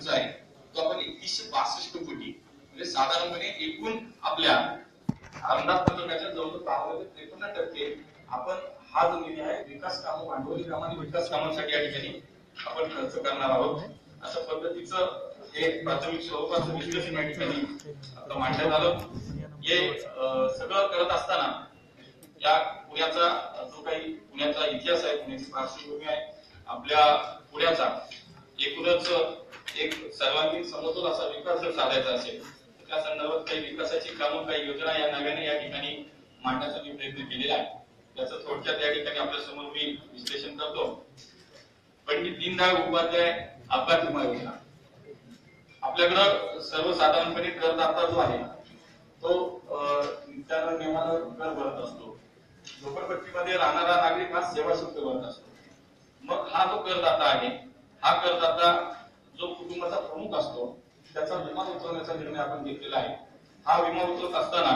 खर्च आहे तो आपण 3162 कोटी म्हणजे साधारणपणे एकूण आपल्या अंदाज पत्रकाच्या जवळजवळ 53% आपण हा जो निधी आहे विकास कामं भांडवली कामं आणि विकास कामांसाठी या ठिकाणी आपण खर्च करणार आहोत. अशा पद्धतीचं हे प्राथमिक स्वरूपाचं विश्लेषण या ठिकाणी आता मांडण्यात आलं. हे सगळं करत असताना या पुण्याचा जो काही पुण्याचा इतिहास आहे, पुण्याची पार्श्वभूमी आहे, आपल्या पुण्याचा एकूणच एक सर्वांगीण समतोल असा विकास जर साधायचा असेल तर त्या संदर्भात काही विकासाची कामं काही योजना या नव्याने या ठिकाणी मांडण्याचा मी प्रयत्न केलेला आहे. त्याचं थोडक्यात या ठिकाणी आपल्या समोर मी विश्लेषण करतो. पंडित दीनदयाळ उपाध्याय अपघात विमा योजना आपल्याकडं सर्वसाधारणपणे करदाता जो आहे तो त्याला नियमानं कर भरत असतो. झोपडपट्टीमध्ये राहणारा नागरिक हा सेवा शुल्क भरत असतो. मग हा जो करदाता आहे हा करदाता जो कुटुंबाचा प्रमुख असतो त्याचा विमा उतरवण्याचा निर्णय आपण घेतलेला आहे. हा विमा उतरवत असताना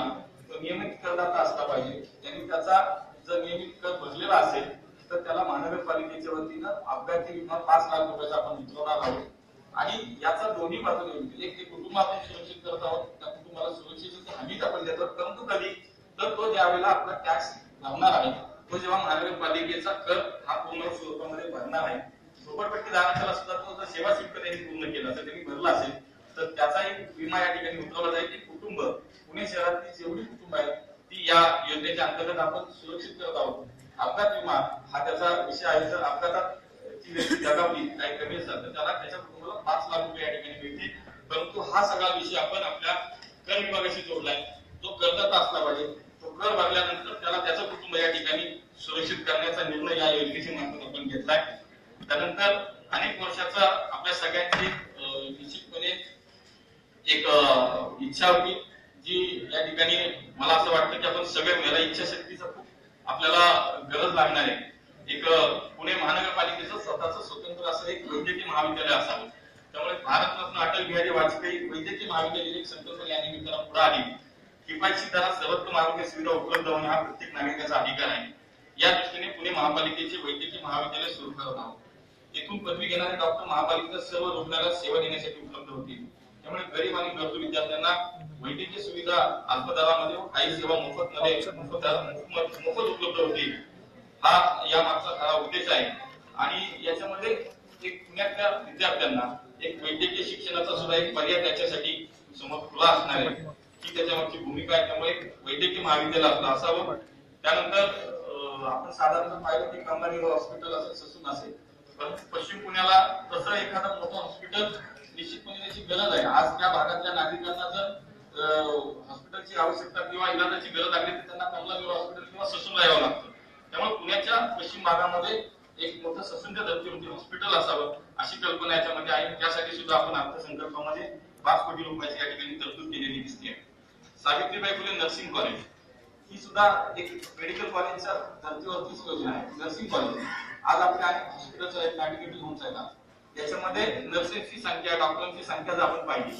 तो नियमित करदाता असला पाहिजे. त्यांनी त्याचा जर नियमित कर भरलेला असेल तर त्याला महानगरपालिकेच्या वतीनं अपघाती विमा 5 लाख रुपयाचा आपण उतरवणार आहोत. आणि याचा दोन्ही बाजूने एक कुटुंब आपण सुरक्षित करत आहोत, त्या कुटुंबाला सुरक्षेची हमीच आपण देतो. परंतु कधी तर तो ज्यावेळेला आपला टॅक्स भरणार आहे तो जेव्हा महानगरपालिकेचा कर हा पूर्ण स्वरूपामध्ये भरणार आहे, झोपडपट्टी धारकाला सुद्धा तो जर सेवा शुल्क त्यांनी पूर्ण केलं असेल, त्यांनी भरला असेल तर त्याचाही विमा या ठिकाणी उतरवला जाईल. की कुटुंब पुणे शहरातली जेवढी कुटुंब आहेत ती या योजनेच्या अंतर्गत आपण सुरक्षित करत आहोत. अपघात विमा हा त्याचा विषय आहे. जर अपघातात ती व्यक्ती जगावली काही कमी असेल तर त्याला त्याच्या कुटुंबाला 5 लाख रुपये या ठिकाणी मिळतील. परंतु हा सगळा विषय आपण आपल्या कर विभागाशी जोडलाय. तो करदाता असला पाहिजे. तो कर भरल्यानंतर त्याला त्याचं कुटुंब या ठिकाणी सुरक्षित करण्याचा निर्णय या योजनेच्या मार्फत आपण घेतलाय. त्यानंतर अनेक वर्षाचा आपल्या सगळ्यांची निश्चितपणे एक इच्छा होती जी या ठिकाणी मला असं वाटतं की आपण सगळे मिळाला इच्छाशक्तीचा खूप आपल्याला गरज लागणार आहे. एक पुणे महानगरपालिकेचं स्वतःचं स्वतंत्र असं एक वैद्यकीय महाविद्यालय असावं. त्यामुळे भारतरत्न अटल बिहारी वाजपेयी वैद्यकीय महाविद्यालय एक संकल्पना या निमित्तानं पुढे आली. किफायतशीर दरात सर्वोत्तम आरोग्य सुविधा उपलब्ध होणे हा प्रत्येक नागरिकाचा अधिकार आहे. या दृष्टीने पुणे महापालिकेचे वैद्यकीय महाविद्यालय सुरू करत आहोत. येथून पदवी घेणारे डॉक्टर महापालिकेच्या सर्व रुग्णालयात सेवा देण्यासाठी उपलब्ध होतील. त्यामुळे गरीब आणि गरजू विद्यार्थ्यांना वैद्यकीय सुविधा अल्प दरामध्ये व काही सेवा मोफत उपलब्ध होतील. हा या मागचा खरा उद्देश आहे. आणि याच्यामध्ये एक पुण्यातल्या विद्यार्थ्यांना एक वैद्यकीय शिक्षणाचा सुद्धा एक पर्याय त्याच्यासाठी समोर खुला असणार आहे ही त्याच्यावरची भूमिका आहे. त्यामुळे वैद्यकीय महाविद्यालय असलं असावं. त्यानंतर आपण साधारणतः पाहिलं की कंबानी हॉस्पिटल असेल, ससून असेल, परंतु पश्चिम पुण्याला तसं एखादं मोठं हॉस्पिटल निश्चितपणे त्याची गरज आहे. आज त्या भागातल्या नागरिकांना जर हॉस्पिटलची आवश्यकता किंवा इलाजाची गरज लागली तर त्यांना कमलानेर हॉस्पिटल किंवा ससूनला यावं लागतं. त्यामुळे पुण्याच्या पश्चिम भागामध्ये एक मोठं ससूनच्या धर्तीवरती हॉस्पिटल असावं अशी कल्पना याच्यामध्ये आहे. त्यासाठी सुद्धा आपण अर्थसंकल्पामध्ये 5 कोटी रुपयाची या ठिकाणी तरतूद केलेली दिसते. सावित्रीबाई फुले नर्सिंग कॉलेज ही सुद्धा एक मेडिकल कॉलेजच्या धर्तीवरतीच योजना आहे. नर्सिंग कॉलेज आज आपल्या अनेक हॉस्पिटलच्या आहेत, मॅडिकेटल होम्स आहेत. याच्यामध्ये नर्सेसची संख्या, डॉक्टरांची संख्या जर आपण पाहिली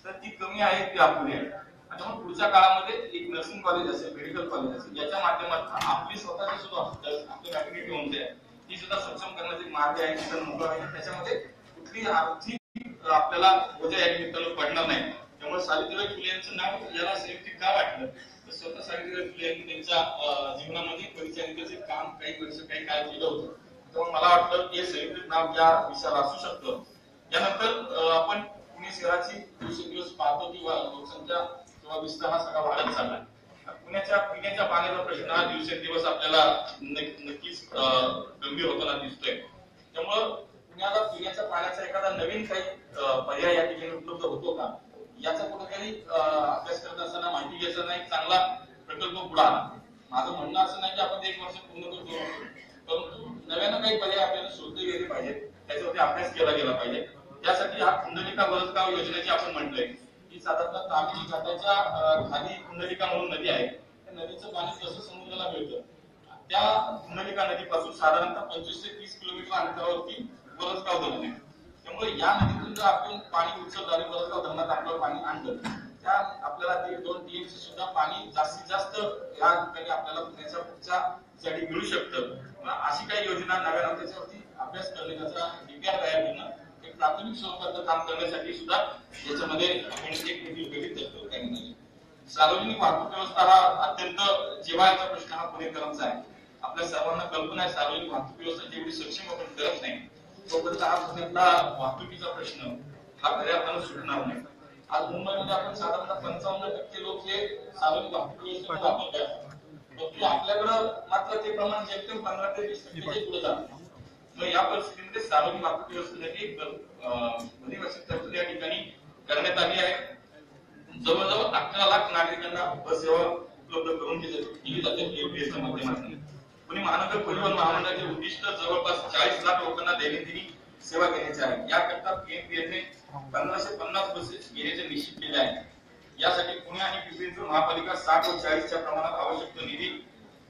तर ती कमी आहे, ती अपुरी आहे. आणि मग पुढच्या काळामध्ये एक नर्सिंग कॉलेज असेल, मेडिकल कॉलेज असेल, याच्या माध्यमातून आपली स्वतःची सुद्धा हॉस्पिटल, आपली मॅडिकेटल होम्स आहे ती सुद्धा सक्षम करण्याचे मार्ग आहे. त्याच्यामध्ये कुठली आर्थिक आपल्याला बोजा या निमित्तानं पडणार नाही. त्यामुळे सावित्रीबाई फुले यांचं नाव याला संयुक्तिक का वाटलं तर स्वतः सावित्रीबाई फुले यांनी त्यांच्या जीवनामध्ये परिचारिकेचे काम काही वर्ष काही काळ केलं होतं. तेव्हा मला वाटतं की हे संयुक्त नाव या विषयाला असू शकतं. यानंतर आपण पुणे शहराची दिवसेंदिवस पाहतो की लोकसंख्या किंवा विस्तार हा सगळा वाढत चालला. पुण्याच्या पिण्याच्या पाण्याचा प्रश्न हा दिवसेंदिवस आपल्याला नक्कीच गंभीर होताना दिसतोय. त्यामुळं पुण्याला पिण्याच्या पाण्याचा एखादा नवीन काही पर्याय या ठिकाणी उपलब्ध होतो का याचा कुठेतरी अभ्यास करत असताना माहिती घ्यायचा नाही, चांगला प्रकल्प पुढे आला. माझं म्हणणं असं नाही की आपण ते 1 वर्ष पूर्ण करतो, परंतु नव्यानं काही पर्याय आपल्याला शोधले गेले पाहिजे, त्याच्यावरती अभ्यास केला गेला पाहिजे. त्यासाठी हा कुंडलिका वरदगाव योजनेची आपण म्हटलंय की साधारणतः तामिनी घाटाच्या खाली कुंडलिका म्हणून नदी आहे. त्या नदीचं पाणी कसं समुद्राला मिळतं त्या कुंडलिका नदीपासून साधारणतः 25 ते 30 किलोमीटर अंतरावरती वरदगाव धरण आहे. त्यामुळे या नदीतून जर आपण पाणी उचललं आणि वरदगाव धरणात आपलं पाणी आणलं त्या आपल्याला 1.5-2 टीएमसी सुद्धा पाणी जास्तीत जास्त या ठिकाणी आपल्याला पुण्याच्या पुढच्या साठी मिळू शकतं. अशी काही योजना नव्यानं त्याच्यावरती अभ्यास करणे, त्याचा डीपीआर तयार करणं हे प्राथमिक स्वरूपाचं काम करण्यासाठी सुद्धा याच्यामध्ये एक वेगळी तरतूद करण्यात आली. सार्वजनिक वाहतूक व्यवस्था हा अत्यंत जिव्हाळ्याचा प्रश्न हा पुणेकरांचा आहे. आपल्या सर्वांना कल्पना आहे सार्वजनिक वाहतूक व्यवस्था जेवढी सक्षम आपण करत नाही तोपर्यंत हा पुण्यातला वाहतुकीचा प्रश्न हा खऱ्या अर्थानं सुटणार नाही. आज मुंबईमध्ये आपण साधारणतः 55% लोक हे सार्वजनिक वाहतूक व्यवस्थेचा वापर करतात, परंतु आपल्याकडं मात्र ते प्रमाण जेमतेम 15 ते 20% पुढे जातं. मग या परिस्थितीमध्ये सार्वजनिक वाहतूक व्यवस्थेसाठी भरीव तरतूद या ठिकाणी करण्यात आली आहे. जवळजवळ 11 लाख नागरिकांना बस सेवा उपलब्ध करून दिली जाते एमपीएसच्या माध्यमातून. पुणे महानगर परिवहन महामंडळाचे उद्दिष्ट जवळपास 40 लाख लोकांना दैनंदिन सेवा देण्याचे आहे. याकरता पीएमपीएसने 1550 बसेस घेण्याचे निश्चित केले आहे. यासाठी पुणे आणि पिंपरी महापालिका 60 व 40 च्या प्रमाणात आवश्यक निधी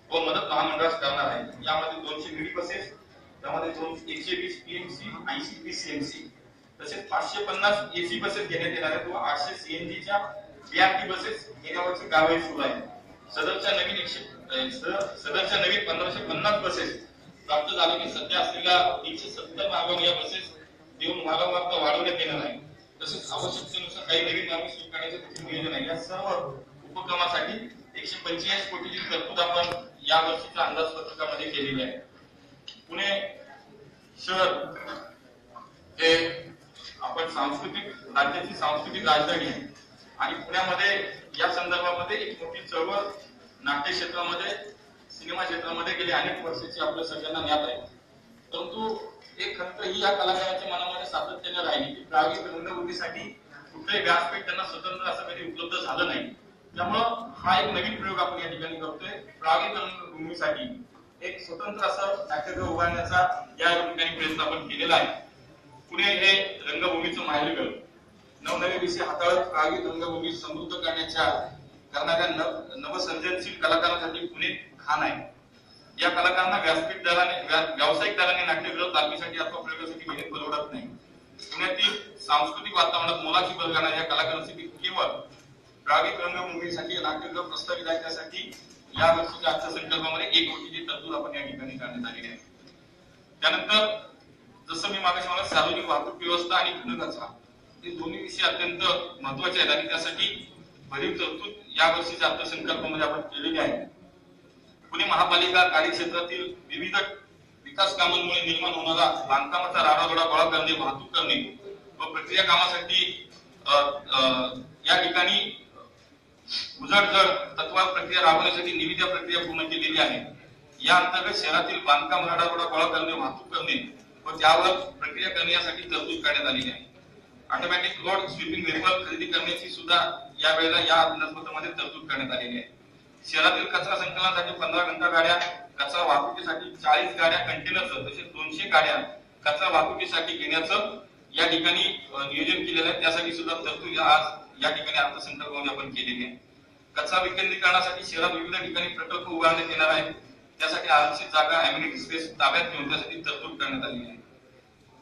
व मदत महामंडळास करणार आहे. यामध्ये 200 मिनी बसेस, त्यामध्ये 120 पीएमसी, 80 पीसीएमसी तसेच 550 एसी बसेस घेण्यात येणार आहेत व 800 सीएनजीच्या बीआरटी बसेस घेण्यावरची कारवाई सुरू आहे. सदरच्या नवीन 1550 बसेस प्राप्त झाले की सध्या असलेल्या 370 मार्गावर या बसेस देऊन मार्गावर वाढवण्यात येणार आहे. तसेच आवश्यकतेनुसार काही नवीन मार्ग सुरू करण्याचे देखील नियोजन आहे. या सर्व उपक्रमासाठी 145 कोटीची तरतूद आपण या वर्षीच्या अंदाजपत्रकामध्ये केलेली आहे. पुणे शहर हे आपण राज्याची सांस्कृतिक राजधानी आहे आणि पुण्यामध्ये या संदर्भामध्ये एक मोठी चळवळ नाट्य क्षेत्रामध्ये, सिनेमा क्षेत्रामध्ये गेली अनेक वर्षाची आपल्या सगळ्यांना ज्ञात आहे. परंतु एक खंत ही या कलाकारांच्या मनामध्ये सातत्याने राहिली की प्रायोगिक रंगभूमीसाठी कुठलंही व्यासपीठ त्यांना स्वतंत्र असं कधी उपलब्ध झालं नाही. त्यामुळं हा एक नवीन प्रयोग आपण या ठिकाणी करतोय. प्रायोगिक रंगभूमीसाठी एक स्वतंत्र असं नाट्यगृह उभारण्याचा या ठिकाणी प्रयत्न आपण केलेला आहे. पुणे हे रंगभूमीचं माहेरघर, नवनवे विषय हाताळत प्रायोगिक रंगभूमी समृद्ध करणाऱ्या नवसर्जनशील कलाकारांसाठी पुणे खान आहे. या कलाकारांना व्यासपीठ दराने, व्यावसायिक दराने नाट्यगृह तालमीसाठी अथवा प्रयोगासाठी घेणे परवडत नाही. पुण्यातील सांस्कृतिक वातावरणात मोलाची भर घालणाऱ्या या कलाकारांसाठी केवळ प्रायोगिक रंगभूमीसाठी नाट्यगृह प्रस्तावित आहे. त्यासाठी या वर्षीच्या अर्थसंकल्पामध्ये 1 कोटीची तरतूद आपण या ठिकाणी करण्यात आलेली आहे. त्यानंतर जसं मी मागे सांगितलं, सार्वजनिक वाहतूक व्यवस्था आणि घनकचरा हे दोन्ही विषय अत्यंत महत्वाचे आहेत आणि त्यासाठी भरीव तरतूद या वर्षीच्या अर्थसंकल्पामध्ये आपण केलेली आहे. पुणे महापालिका कार्यक्षेत्रातील विविध विकास कामांमुळे निर्माण होणारा बांधकामाचा राडारोडा गोळा करणे, वाहतूक करणे व प्रक्रिया कामासाठी या ठिकाणी उजळजळ तत्वावर प्रक्रिया राबवण्यासाठी निविदा प्रक्रिया पूर्ण केलेली आहे. या अंतर्गत शहरातील बांधकाम राडारोडा गोळा करणे, वाहतूक करणे व त्यावर प्रक्रिया करण्यासाठी तरतूद करण्यात आलेली आहे. ऑटोमॅटिक रोड स्वीपिंग व्हेकल खरेदी करण्याची सुद्धा यावेळेला या अंदाजपत्रामध्ये तरतूद करण्यात आलेली आहे. शहरातील कचरा संकलनासाठी 15 घंटा गाड्या, कचरा वाहतुकीसाठी 40 गाड्या कंटेनरचं तसेच 200 गाड्या कचरा वाहतुकीसाठी घेण्याचं या ठिकाणी नियोजन केलेलं आहे. त्यासाठी सुद्धा तरतूद आज या ठिकाणी अर्थसंकल्पामध्ये आपण केलेली आहे. कचरा विकेंद्रीकरणासाठी शहरात विविध ठिकाणी प्रकल्प उभारण्यात येणार आहे. त्यासाठी आरक्षित जागा, अम्युनिटी स्पेस ताब्यात घेऊन त्यासाठी तरतूद करण्यात आलेली आहे.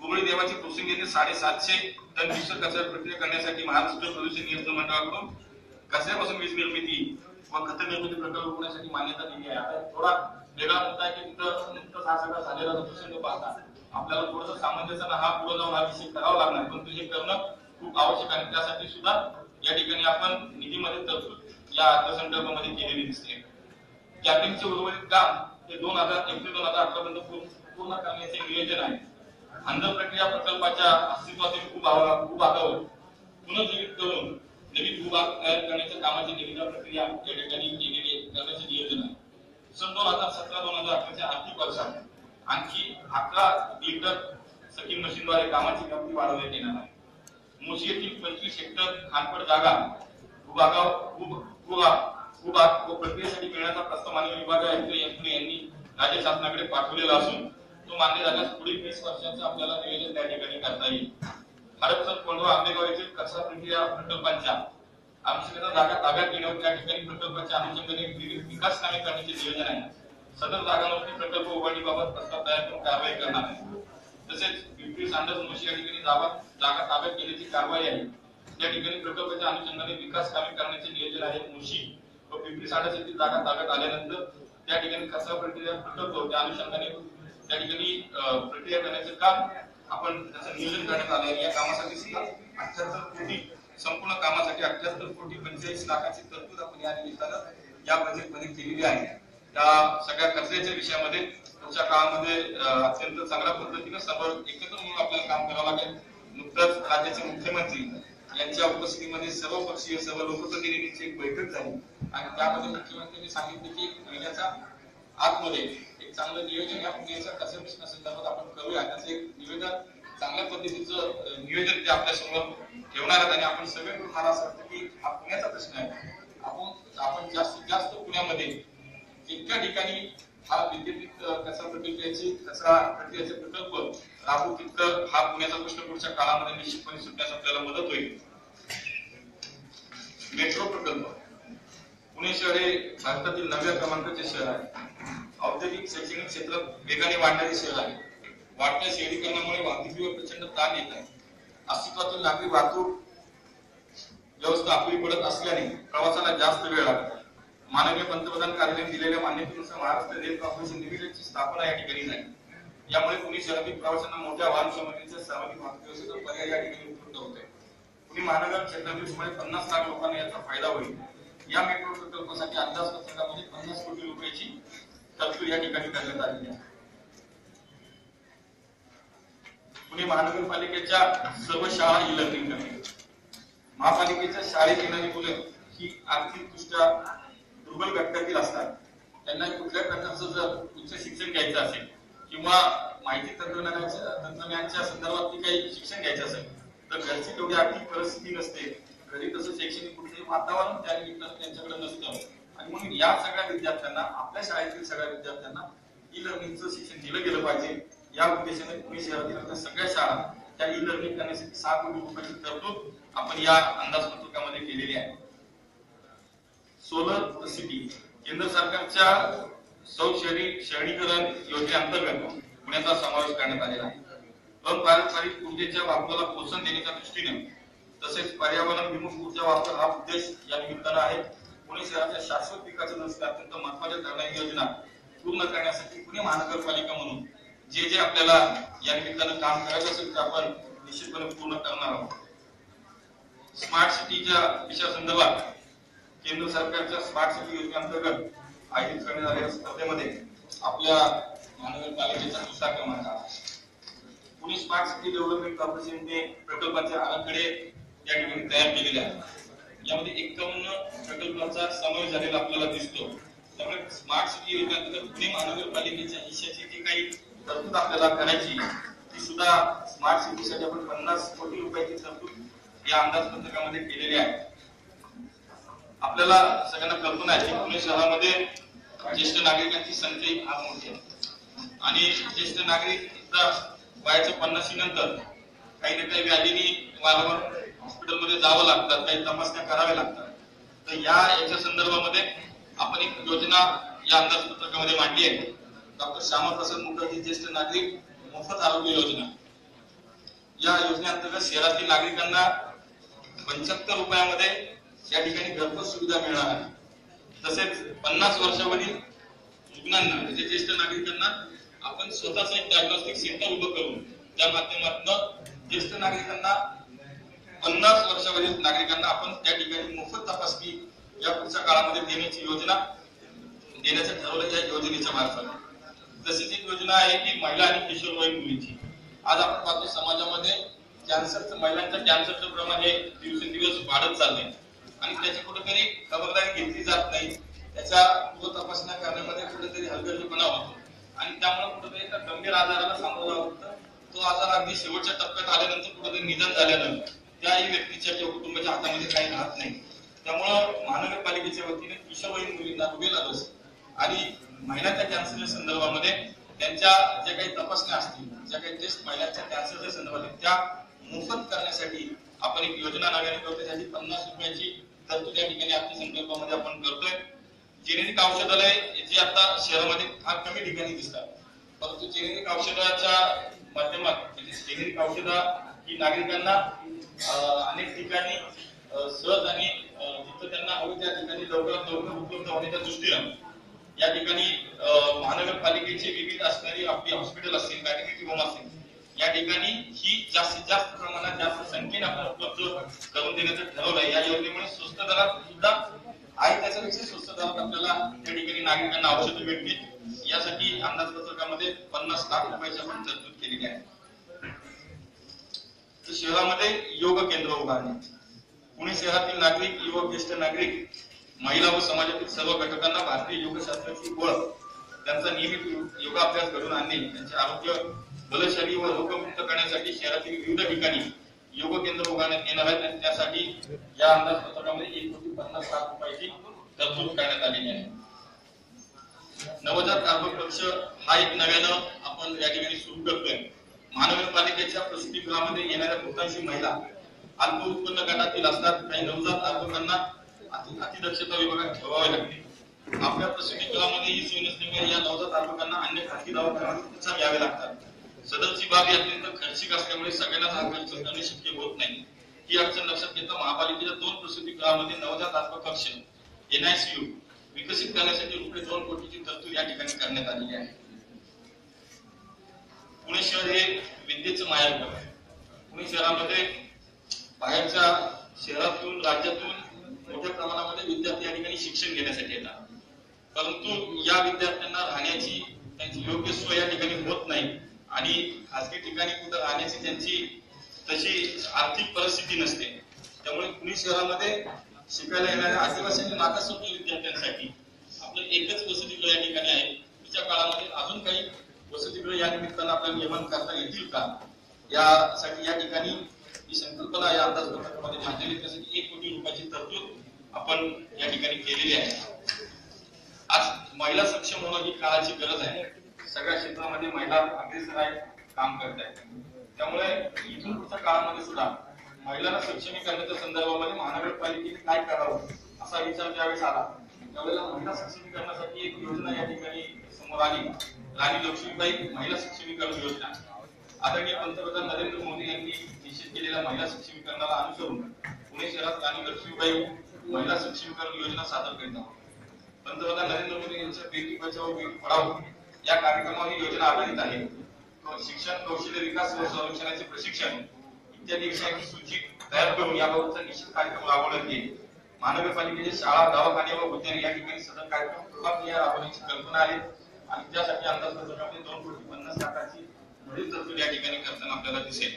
कुबळी देवाची प्रोसेसिंग येथे 750 टन मिश्र कचरा प्रक्रिया करण्यासाठी महाराष्ट्र प्रदूषण नियंत्रण मंडळाकडून कचऱ्यापासून वीज निर्मिती व खत निर्मिती प्रकल्प उभारण्यासाठी मान्यता दिली आहे. आता थोडा वेगळा मुद्दा आहे की तिथं नुकतंच हा सगळा झालेला प्रसंग पाहता आपल्याला थोडंसं सामंजस्यानं हा पुढे जाऊन हा विषय करावा लागणार, पण हे करणं खूप आवश्यक आहे. त्यासाठी सुद्धा या ठिकाणी आपण निधीमध्ये तरतूद या अर्थसंकल्पामध्ये केलेली दिसते. कॅपिंगचे उर्वरित काम हे 2001-2018 पर्यंत पूर्ण करण्याचे नियोजन आहे. अंध प्रक्रिया प्रकल्पाच्या अस्तित्वातील भूभागावर पुनर्जीवित करून नवीन भूभाग तयार करण्याच्या कामाची निविदा प्रक्रिया या ठिकाणी करण्याचे नियोजन आहे. सन 2017-2018च्या आर्थिक वर्षात आणखी 11 लिटर सखी मशीनद्वारे कामाची व्याप्ती वाढवण्यात येणार आहे. मोशी येथील 25 हेक्टर खानपड जागा भूभाग व प्रक्रियेसाठी मिळण्याचा प्रस्ताव माननीय विभाग आयुक्त यांनी राज्य शासनाकडे पाठवलेला असून तो मान्य झाल्यास पुढील 20 वर्षांचं आपल्याला नियोजन त्या ठिकाणी करता येईल. हडपसर, कोंढवा, आंबेगाव येथील कचरा प्रक्रिया प्रकल्पांच्या आवश्यकता जागा ताब्यात घेण्यावर त्या ठिकाणी प्रकल्पाच्या अनुषंगाने विविध विकास कामे करण्याचे नियोजन आहे. सदर जागांवरती प्रकल्प उभारणीबाबत प्रस्ताव तयार करून कारवाई करणार आहे. तसेच पिंपरी सांडस मोशी या ठिकाणी जागा ताब्यात घेण्याची कारवाई आहे. त्या ठिकाणी प्रकल्पाच्या अनुषंगाने विकास कामे करण्याचे नियोजन आहे. मोशी व पिंपरी सांडस येथील जागा ताब्यात आल्यानंतर त्या ठिकाणी कचरा प्रक्रिया प्रकल्प त्या अनुषंगाने त्या ठिकाणी प्रक्रिया करण्याचे काम आपण त्याचं नियोजन करण्यात आलंय. या कामासाठी 78 कोटी, संपूर्ण कामासाठी 78 कोटी 45 लाखाची तरतूद आपण या निमित्तानं या बजेटमध्ये केलेली आहे. त्या सगळ्या खर्चाच्या विषयामध्ये पुढच्या काळामध्ये अत्यंत चांगल्या पद्धतीने सर्व एकत्र म्हणून आपल्याला काम करावं लागेल. नुकतंच राज्याचे मुख्यमंत्री यांच्या उपस्थितीमध्ये सर्व पक्षीय सर्व लोकप्रतिनिधींची एक बैठक झाली आणि त्यामध्ये मुख्यमंत्र्यांनी सांगितले की महिन्याच्या आतमध्ये एक चांगलं नियोजन या पुण्याच्या कन्झर्वेशन संदर्भात आपण करूया. त्याचं एक निवेदन चांगल्या पद्धतीचं नियोजन ते आपल्या समोर ठेवणार आहेत आणि आपण सगळे मिळून मला असं वाटतं की हा पुण्याचा प्रश्न आहे. आपण जास्तीत जास्त पुण्यामध्ये जितक्या ठिकाणी हा विद्युत कचरा प्रक्रियेचे प्रकल्प राबवू तितकं हा पुण्याचा प्रश्न पुढच्या काळामध्ये निश्चितपणे सुटण्यास आपल्याला मदत होईल. मेट्रो प्रकल्प. पुणे शहर हे भारतातील 9व्या क्रमांकाचे शहर आहे. औद्योगिक शैक्षणिक क्षेत्रात वेगाने वाढणारे शहर आहे. वाढत्या शहरीकरणामुळे वाहतुकीवर प्रचंड ताण येत आहे. अस्तित्वातील नागरी वाहतूक व्यवस्था अपुरी पडत असल्याने प्रवासाला जास्त वेळ लागतो. माननीय पंतप्रधान कार्यालयाने दिलेल्या मान्यतेनुसार महाराष्ट्र रेल कॉर्पोरेशन लिमिटेडची स्थापना या ठिकाणी झाली. यामुळे पुणे शहरातील प्रवाशांना मोठ्या वाहन क्षमतेच्या सार्वजनिक वाहतूक व्यवस्थेचा पर्याय या ठिकाणी उपलब्ध होत आहे. पुणे महानगर क्षेत्रातील सुमारे 50 लाख लोकांना याचा फायदा होईल. या मेट्रो प्रकल्पासाठी अंदाजपत्रकामध्ये 50 कोटी रुपयाची तरतूद या ठिकाणी करण्यात आलेली आहे. पुणे महानगरपालिकेच्या सर्व शाळा ई लर्निंग करणे. महापालिकेच्या शाळेत येणारी मुलं ही आर्थिकदृष्ट्या दुर्बल घटकातील असतात. त्यांना कुठल्या प्रकारचं जर उच्च शिक्षण घ्यायचं असेल किंवा माहिती तंत्रज्ञानाच्या संदर्भात काही शिक्षण घ्यायचं असेल तर घरची तेवढी आर्थिक परिस्थिती नसते. घरी तसं शैक्षणिक कुठलंही वातावरण त्या निमित्तानं त्यांच्याकडे नसतं आणि म्हणून या सगळ्या विद्यार्थ्यांना, आपल्या शाळेतील सगळ्या विद्यार्थ्यांना ई लर्निंगचं शिक्षण दिलं गेलं पाहिजे. या उद्देशाने पुणे शहरातील सगळ्या शाळा त्या ई लर्निंग करण्यासाठी 6 कोटी रुपयाची तरतूद आपण या अंदाजपत्रकामध्ये केलेली आहे. Solar city. केंद्र सरकारच्या सौर शहरीकरण योजनेअंतर्गत पुण्याचा समावेश करण्यात आलेला आहे. अपारंपरिक ऊर्जेच्या वापराला प्रोत्साहन देण्याच्या दृष्टीने तसेच पर्यावरण विमुख ऊर्जा वापर हा उद्देश या निमित्तानं आहे. पुणे शहराच्या शाश्वत विकासाच्या दृष्टीने अत्यंत महत्त्वाच्या ठरणारी योजना पूर्ण करण्यासाठी पुणे महानगरपालिका म्हणून जे आपल्याला या निमित्तानं काम करायचं असेल ते आपण निश्चितपणे पूर्ण करणार आहोत. स्मार्ट सिटीच्या विषयासंदर्भात केंद्र सरकारच्या स्मार्ट सिटी योजनेअंतर्गत आयोजित करण्यात आलेल्या स्पर्धेमध्ये आपल्या महानगरपालिकेचा दुसरा क्रमांक आहे. पुणे स्मार्ट सिटी डेव्हलपमेंट कॉर्पोरेशनने प्रकल्पाचे आराखडे या ठिकाणी तयार केलेले आहेत. यामध्ये 51 प्रकल्पांचा समावेश झालेला आपल्याला दिसतो. त्यामुळे स्मार्ट सिटी योजनेअंतर्गत पुणे महानगरपालिकेच्या हिश्श्याची जी काही तरतूद आपल्याला करायची ती सुद्धा स्मार्ट सिटीसाठी आपण 50 कोटी रुपयाची तरतूद या अंदाजपत्रकामध्ये केलेली आहे. आपल्याला सगळ्यांना कल्पना आहे की पुणे शहरामध्ये ज्येष्ठ नागरिकांची संख्या फार मोठी आहे आणि ज्येष्ठ नागरिक वयाच्या 50 नंतर काही ना काही व्याधीनी वारंवार हॉस्पिटलमध्ये जावं लागतात, काही तपासण्या कराव्या लागतात. तर याच्या संदर्भामध्ये आपण एक योजना या अंदाजपत्रकामध्ये मांडली आहे. डॉक्टर श्यामाप्रसाद मुखर्जी ज्येष्ठ नागरिक मोफत आरोग्य योजना. या योजनेअंतर्गत शहरातील नागरिकांना 75 रुपयामध्ये या ठिकाणी घरपोच सुविधा मिळणार आहे. तसेच 50 वर्षावरील रुग्णांना म्हणजे ज्येष्ठ नागरिकांना आपण स्वतःच एक डायग्नोस्टिक सेंटर उभं करून त्या माध्यमातून ज्येष्ठ नागरिकांना 50 वर्षावरील नागरिकांना आपण त्या ठिकाणी मोफत तपासणी या पुढच्या काळामध्ये देण्याची योजना देण्याचं ठरवलं या योजनेच्या मार्फत. तशीच एक योजना आहे की महिला आणि किशोरवयीन मुलींची. आज आपण पाहतो समाजामध्ये कॅन्सरचं, महिलांच्या कॅन्सरचं प्रमाण हे दिवसेंदिवस वाढत चाललंय आणि त्याची कुठेतरी खबरदारी घेतली जात नाही. त्याच्या पूर्व तपासण्या करण्यामध्ये कुठेतरी हलगर्जीपणा होतो आणि त्यामुळे कुठेतरी एका गंभीर आजाराला सामोरं जावं लागतं. तो आजार अगदी शेवटच्या टप्प्यात आल्यानंतर कुठेतरी निधन झाल्यानं त्याही व्यक्तीच्या किंवा कुटुंबाच्या हातामध्ये काही राहत नाही. त्यामुळं महानगरपालिकेच्या वतीने किशोरवयीन मुलींना रुबेला लस आणि महिलांच्या कॅन्सरच्या संदर्भामध्ये त्यांच्या ज्या काही तपासण्या असतील, ज्या काही टेस्ट महिलांच्या कॅन्सरच्या संदर्भात त्या मोफत करण्यासाठी आपण एक योजना नव्याने करतोय. त्याची 50 रुपयाची तरतूद या ठिकाणी आजच्या संदर्भामध्ये आपण करतोय. जेनेरिक औषधालय जी आता शहरामध्ये फार कमी ठिकाणी दिसतात, परंतु जेनेरिक औषधाच्या माध्यमात म्हणजे जेनेरिक औषधं ही नागरिकांना अनेक ठिकाणी सहज आणि जिथं त्यांना हवी त्या ठिकाणी लवकरात लवकर उपलब्ध होण्याच्या दृष्टीनं या ठिकाणी महानगरपालिकेचे विविध असणारी आपली हॉस्पिटल असतील, मॅटर्निटी होम असतील या ठिकाणी ही जास्तीत जास्त प्रमाणात जास्त संख्येने आपण उपलब्ध करून देण्याचं ठरवलंय. या योजनेमुळे स्वस्त दरात सुद्धा आहे, त्याच्यापेक्षा स्वस्त दरात आपल्याला त्या ठिकाणी नागरिकांना औषधं भेटतील. यासाठी अंदाजपत्रकामध्ये 50 लाख रुपयाची आपण तरतूद केलेली आहे. तर शहरामध्ये योग केंद्र उभारणे. पुणे शहरातील नागरिक, युवक, ज्येष्ठ नागरिक, महिला व समाजातील सर्व घटकांना भारतीय योगशास्त्राची ओळख, त्यांचा नियमित योगाभ्यास घडवून आणणे, त्यांचे आरोग्य बलशाली व रोगमुक्त करण्यासाठी शहरातील विविध ठिकाणी योग केंद्र उभारण्यात येणार आहेत. आणि त्यासाठी या अंदाजपत्रकामध्ये 1,50,00,000 रुपयाची तरतूद करण्यात आलेली आहे. नवजात अर्भक कक्ष हा एक नव्यानं आपण या ठिकाणी सुरू करतोय. महानगरपालिकेच्या प्रसूतीगृहामध्ये येणाऱ्या बहुतांशी महिला अल्प उत्पन्न गटातील असतात. काही नवजात अर्भकांना अतिदक्षता विभागात ठेवावे लागते. आपल्या प्रसूतीगृहामध्ये ही सोय नसल्यामुळे या नवजात अर्भकांना अन्य खासगी दवाखान्यात उपचार घ्यावे लागतात. सदरची बाब ही अत्यंत खर्चिक असल्यामुळे सगळ्यांनाच हा खर्च करणे शक्य होत नाही. ही अडचण लक्षात घेता महापालिकेच्या 2 प्रसूतीगृहामध्ये नवजात अर्भक कक्ष NICU विकसित करण्यासाठी ₹2 कोटीची तरतूद या ठिकाणी करण्यात आलेली आहे. पुणे शहर हे विद्येचं माहेरघर आहे. पुणे शहरामध्ये बाहेरच्या शहरातून, राज्यातून मोठ्या प्रमाणामध्ये विद्यार्थी या ठिकाणी शिक्षण घेण्यासाठी येतात. परंतु या विद्यार्थ्यांना राहण्याची त्यांची योग्य सोय या ठिकाणी होत नाही आणि खासगी ठिकाणी कुठं राहण्याची त्यांची तशी आर्थिक परिस्थिती नसते. त्यामुळे पुणे शहरामध्ये शिकायला येणाऱ्या आदिवासी आणि मागासवर्गीय विद्यार्थ्यांसाठी आपलं एकच वसतिगृह या ठिकाणी आहे. पुढच्या काळामध्ये अजून काही वसतिगृह या निमित्तानं आपल्याला निर्माण करता येतील का, यासाठी या ठिकाणी ही संकल्पना या अंदाजपत्रकामध्ये मांडलेली. त्यासाठी 1 कोटी रुपयाची तरतूद आपण या ठिकाणी केलेली आहे. आज महिला सक्षम होणं ही काळाची गरज आहे. सगळ्या क्षेत्रामध्ये महिला अग्रेसर आहेत, काम करत आहेत. त्यामुळे इथून पुढच्या काळामध्ये सुद्धा महिलांना सक्षमीकरणाच्या संदर्भामध्ये महानगरपालिकेने काय करावं असा विचार ज्यावेळेस आला, त्यावेळेला महिला सक्षमीकरणासाठी एक योजना या ठिकाणी समोर आली, राणी लक्ष्मीबाई महिला सक्षमीकरण योजना. आदरणीय पंतप्रधान नरेंद्र मोदी यांनी निश्चित केलेल्या महिला सक्षमीकरणाला अनुसरून पुणे शहरात राणी लक्ष्मीबाई महिला सक्षमीकरण योजना सादर करीत आहोत. पंतप्रधान नरेंद्र मोदी यांच्या बेटी बचाओ बेटी पढाओ या कार्यक्रमावर ही योजना आधारित आहे. शिक्षण, कौशल्य विकास व संरक्षणाचे प्रशिक्षण इत्यादी विषयांची सूची तयार करून याबाबतचा निश्चित कार्यक्रम राबवण्यात येईल. महानगरपालिकेच्या शाळा, दवाखाने व उद्यान या ठिकाणी सदर कार्यक्रम प्रभावी राबवण्याची कल्पना आहे आणि त्यासाठी अंदाजपत्रकामध्ये 2,50,00,000ची भरीव तरतूद या ठिकाणी करताना आपल्याला दिसेल.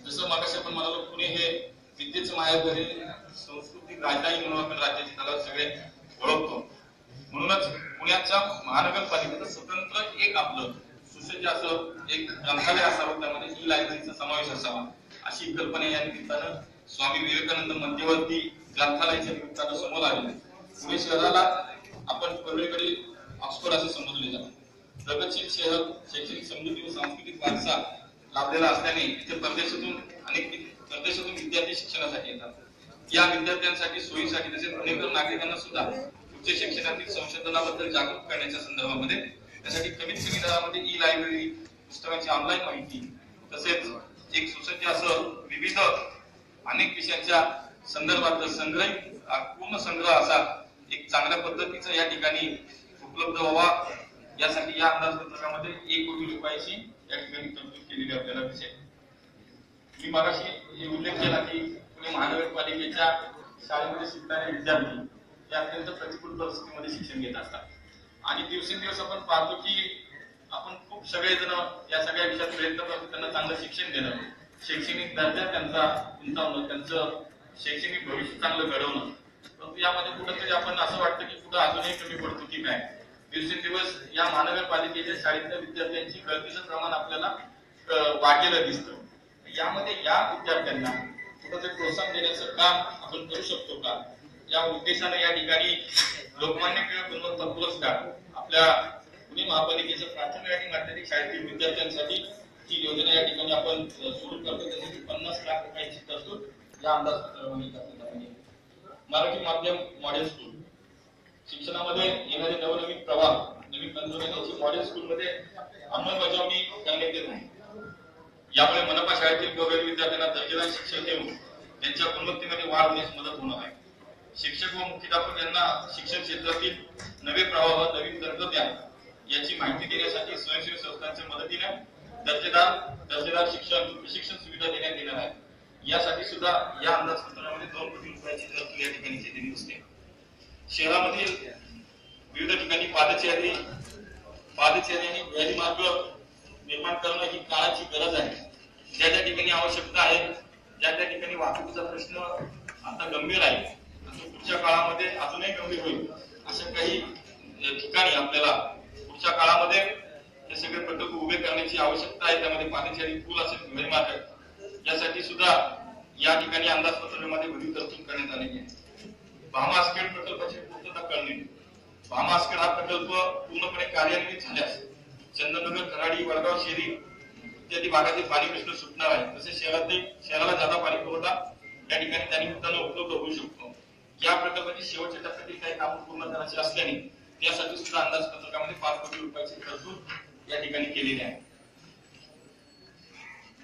जसं मगाशी आपण म्हणालो, पुणे हे विद्येचं माहेरघर आहे, सांस्कृतिक राजधानी म्हणून आपण राज्याची त्याला सगळे ओळखतो. म्हणूनच पुण्याच्या महानगरपालिकेचं स्वतंत्र एक आपलं सुसज्ज असं एक ग्रंथालय असावं, त्यामध्ये ई लायब्ररीचा समावेश असावा अशी कल्पना या निमित्तानं स्वामी विवेकानंद मध्यवर्ती ग्रंथालयाच्या निमित्तानं समोर आलेली. पुणे शहराला आपण पूर्वेकडे ऑक्सफोर्ड असं संबोधले जाते. प्रगतशील शहर, शैक्षणिक समृद्धी व सांस्कृतिक वारसा लाभलेला असल्याने इथे परदेशातून विद्यार्थी शिक्षणासाठी येतात. या विद्यार्थ्यांसाठी सोयीसाठी तसेच पुणेकर नागरिकांना सुद्धा उच्च शिक्षणातील संशोधनाबद्दल जागरूक करण्याच्या संदर्भामध्ये त्यासाठी कमीत कमी दरामध्ये ई लायब्ररी, पुस्तकांची ऑनलाईन माहिती, तसेच एक सुसज्ज असं विविध अनेक विषयांच्या संदर्भात संग्रहित पूर्ण संग्रह असा एक चांगल्या पद्धतीचा या ठिकाणी उपलब्ध व्हावा, यासाठी या अंदाजपत्रकामध्ये 1 कोटी रुपयाची या ठिकाणी तरतूद केलेली आपल्याला दिसेल. मी मगाशी उल्लेख केला की पुणे महानगरपालिकेच्या शाळेमध्ये शिकणारे विद्यार्थी हे अत्यंत प्रतिकूल परिस्थितीमध्ये शिक्षण घेत असतात आणि दिवसेंदिवस आपण पाहतो की आपण खूप सगळेजण या सगळ्या विषयात प्रयत्न करतो त्यांना चांगलं शिक्षण देणं, शैक्षणिक दर्जा त्यांचा उंचावणं, त्यांचं शैक्षणिक भविष्य चांगलं घडवणं. परंतु यामध्ये कुठेतरी आपण असं वाटतं की कुठं अजूनही कमी पडतो की काय. दिवसेंदिवस या महानगरपालिकेच्या शाळेतल्या विद्यार्थ्यांची गळतीचं प्रमाण आपल्याला वाढलेलं दिसतं. यामध्ये या विद्यार्थ्यांना कुठेतरी प्रोत्साहन देण्याचं काम आपण करू शकतो का, या उद्देशाने या ठिकाणी लोकमान्य टिळक गुणवत्ता पुरस्कार आपल्या पुणे महापालिकेच्या प्राथमिक आणि माध्यमिक शाळेतील विद्यार्थ्यांसाठी ही योजना या ठिकाणी आपण सुरू करतो. त्यासाठी 50 लाख रुपयांची तरतूद या अंदाजपत्रकामध्ये करण्यात आली आहे. मराठी माध्यम मॉडेल स्कूल शिक्षणामध्ये येणारे नवनवीन प्रवाह, नवीन तंत्रज्ञानाची मॉडेल स्कूलमध्ये अंमलबजावणी करण्यात येत आहे. यामुळे मनपा शाळेतील गौरवी विद्यार्थ्यांना दर्जेदार शिक्षण देऊन त्यांच्या गुणवत्तेमध्ये वाढ होण्यास मदत होणार आहे. शिक्षक व मुख्याध्यापक यांना शिक्षण क्षेत्रातील नवे प्रवाह, नवीन तंत्रज्ञान याची माहिती देण्यासाठी स्वयंसेवी संस्थांच्या मदतीने दर्जेदार प्रशिक्षण सुविधा देण्यात येणार आहे. यासाठी सुद्धा या अंदाजपत्रामध्ये 2 कोटी रुपयाची तरतूद या ठिकाणी केलेली असते. शहरामधील विविध ठिकाणी पादचारी आणि भुयारी मार्ग निर्माण करणं ही काळाची गरज आहे. ज्या ज्या ठिकाणी आवश्यकता आहे, ज्या त्या ठिकाणी वाहतुकीचा प्रश्न आता गंभीर आहे, तो पुढच्या काळामध्ये अजूनही गंभीर होईल. अशा काही ठिकाणी आपल्याला पुढच्या काळामध्ये हे सगळे प्रकल्प उभे करण्याची आवश्यकता आहे. त्यामध्ये पादचारी पूल असेल, भुयारी मार्ग, यासाठी सुद्धा या ठिकाणी अंदाजपत्रामध्ये भरीव तरतूद करण्यात आलेली आहे. भामा-आसखेड प्रकल्पाची पूर्तता करणे. भामा-आसखेड हा प्रकल्प पूर्णपणे कार्यान्वित झाल्यास चंदननगर, खराडी, वडगाव, शेरी इत्यादी भागातील पाणी प्रश्न सुटणार आहे. तसेच शहराला जादा पाणी पुरवठा या ठिकाणी त्या निमित्तानं उपलब्ध होऊ शकतो. या प्रकल्पाची शेवटच्या टप्प्यातील काही कामं पूर्ण करायची असल्याने त्यासाठी सुद्धा अंदाजपत्रकामध्ये 5 कोटी रुपयाची तरतूद या ठिकाणी केलेली आहे.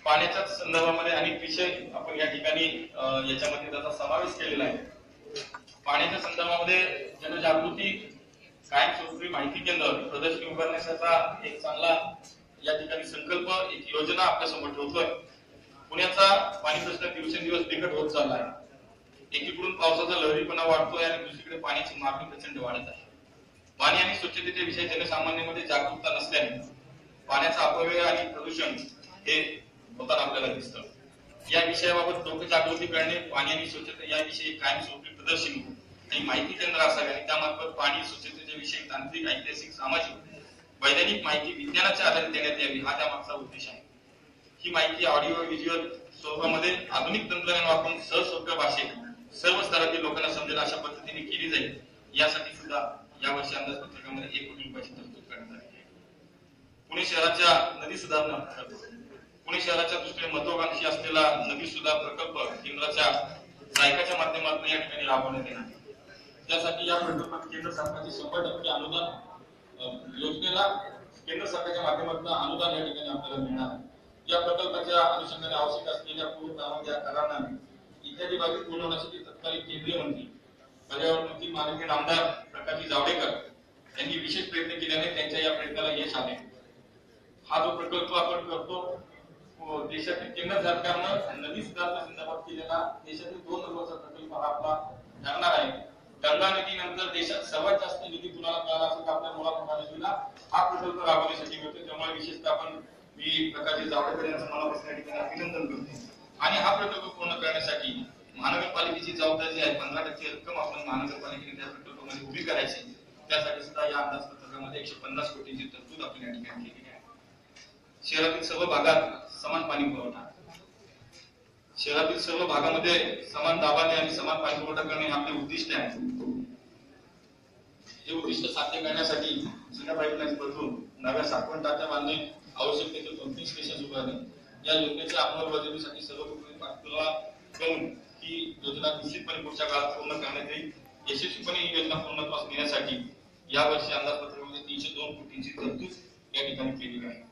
पाण्याच्या संदर्भामध्ये अनेक विषय आपण या ठिकाणी याच्यामध्ये त्याचा समावेश केलेला आहे. पाण्याच्या संदर्भामध्ये जनजागृती, कायमस्वरूपी माहिती केंद्र, प्रदर्शनी उभारण्याचा एक चांगला या ठिकाणी संकल्प, एक योजना आपल्या समोर ठेवतोय. पुण्याचा पाणी प्रश्न दिवसेंदिवस बिकट होत चालला आहे. एकीकडून पावसाचा लहरीपणा वाढतोय आणि दुसरीकडे पाण्याची मागणी प्रचंड वाढत आहे. पाणी आणि स्वच्छतेचे विषय जनसामान्यांमध्ये जागरूकता नसल्याने पाण्याचा अपव्यय आणि प्रदूषण हे होताना आपल्याला दिसतं. या विषयाबाबत लोकजागृती करणे, पाणी आणि स्वच्छता याविषयी कायमस्वरूपी प्रदर्शनी आणि माहिती केंद्र असावे आणि त्यामार्फत पाणी स्वच्छतेच्या विषयी तांत्रिक, ऐतिहासिक, सामाजिक, वैज्ञानिक माहिती विज्ञानाच्या आधारे देण्यात यावी, हा त्यामागचा उद्देश आहे. ही माहिती ऑडिओ व्हिज्युअल स्वरूपामध्ये आधुनिक तंत्रज्ञान वापरून सहज भाषेत सर्व स्तरातील लोकांना समजेल अशा पद्धतीने केली जाईल. यासाठी सुद्धा यावर्षी अंदाजपत्रकामध्ये 1 कोटी रुपयाची तरतूद करण्यात आली आहे. पुणे शहराच्या नदी सुधारणा पुणे शहराच्या दृष्टीने महत्वाकांक्षी असलेला नदी सुधार प्रकल्प केंद्राच्या जायकाच्या माध्यमातून या ठिकाणी राबवण्यात येणार आहे. त्यासाठी या प्रकल्पात केंद्र सरकारचे 100% अनुदान योजनेला केंद्र सरकारच्या माध्यमातून अनुदान या ठिकाणी आपल्याला मिळणार आहे. या प्रकल्पाच्या अनुषंगाने आवश्यक असलेल्या पूर्व करारांना इत्यादी बाबी पूर्ण होण्यासाठी तत्कालीन केंद्रीय मंत्री, पर्यावरण मंत्री माननीय आमदार प्रकाशजी जावडेकर यांनी विशेष प्रयत्न केल्याने त्यांच्या या प्रयत्नाला यश आले. हा जो प्रकल्प आपण करतो, देशातील केंद्र सरकारनं नदी सुधारणा संदर्भात केलेला देशातील 2 नंबरचा प्रकल्प हा आपला ठरणार आहे. गंगा नदीनंतर देशात सर्वात जास्त निधी कुणाला मिळाला असेल तर आपल्या मुळा नदीला हा प्रकल्प राबवण्यासाठी मिळतो. त्यामुळे विशेषतः मी प्रकाशजी जावडेकर यांचं मनापासून या ठिकाणी अभिनंदन करतो. आणि हा प्रकल्प पूर्ण करण्यासाठी महानगरपालिकेची जबाबदारी आहे. 15% रक्कम आपण महानगरपालिकेने त्या प्रकल्पामध्ये उभी करायची. त्यासाठी सुद्धा या अंदाजपत्रकामध्ये 150 कोटींची तरतूद आपण या ठिकाणी केलेली आहे. शहरातील सर्व भागात समान पाणी पुरवठा. शहरातील सर्व भागामध्ये समान दाबाने आणि समान पाणी पुरवठा करणे हे आपले उद्दिष्ट आहे. हे उद्दिष्ट साध्य करण्यासाठी जुन्या पाईपलाईन्स बदलून नव्या साठवण टाक्या बांधणे, आवश्यक तेथे पंपिंग स्टेशन उभारणे, या योजनेच्या अंमलबजावणीसाठी सर्वतोपरी पाठपुरावा करून ही योजना निश्चितपणे पुढच्या काळात पूर्ण करण्यात येईल. यशस्वीपणे ही योजना पूर्णत्वास नेण्यासाठी यावर्षी अंदाजपत्रकामध्ये 302 कोटींची तरतूद या ठिकाणी केलेली आहे.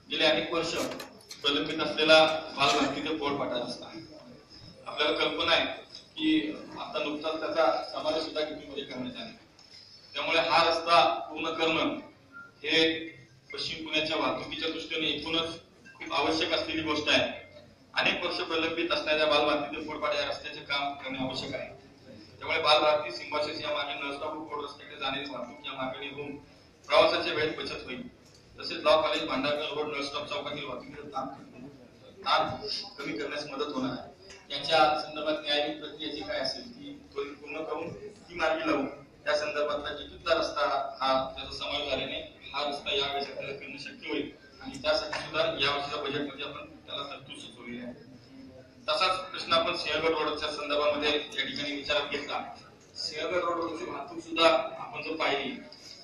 गेले अनेक वर्ष प्रलंबित असलेला बालभारतीचा पोळपाटा रस्ता, आपल्याला कल्पना आहे की आता नुकताच त्याचा समावेश सुद्धा कितीमध्ये करण्यात आला. त्यामुळे हा रस्ता पूर्ण करणं हे पश्चिम पुण्याच्या वाहतुकीच्या दृष्टीने एकूणच खूप आवश्यक असलेली गोष्ट आहे. अनेक वर्ष प्रलंबित असणाऱ्या बालभारती पोळपाटा या रस्त्याचे काम करणे आवश्यक आहे. त्यामुळे बालभारती सिंबाशिस या मागे नळसापूर कोड रस्त्याकडे जाणारी वाहतूक या मार्गाने होऊन प्रवासाच्या वेळेत बचत होईल. तसेच लॉ कॉलेज, भांडारकर रोड, नळस्टॉप चौकातील वाहतुकीचे ताण कमी करण्यास मदत होणार आहे. याच्या संदर्भात न्यायालयीन प्रक्रिया जी काय असेल ती पूर्ण करून ती मार्गी लावून त्या संदर्भातला जिथूनचा रस्ता हा त्याचा समावेश झाल्याने हा रस्ता या वेळेस आपल्याला करणं शक्य होईल आणि त्यासाठी सुद्धा या वर्षीच्या बजेटमध्ये आपण त्याला तरतूद सुचवलेली आहे. तसाच प्रश्न आपण सिंहगड रोडच्या संदर्भामध्ये या ठिकाणी विचारात घेतला. सिंहगड रोडवरची वाहतूक सुद्धा आपण जर पाहिली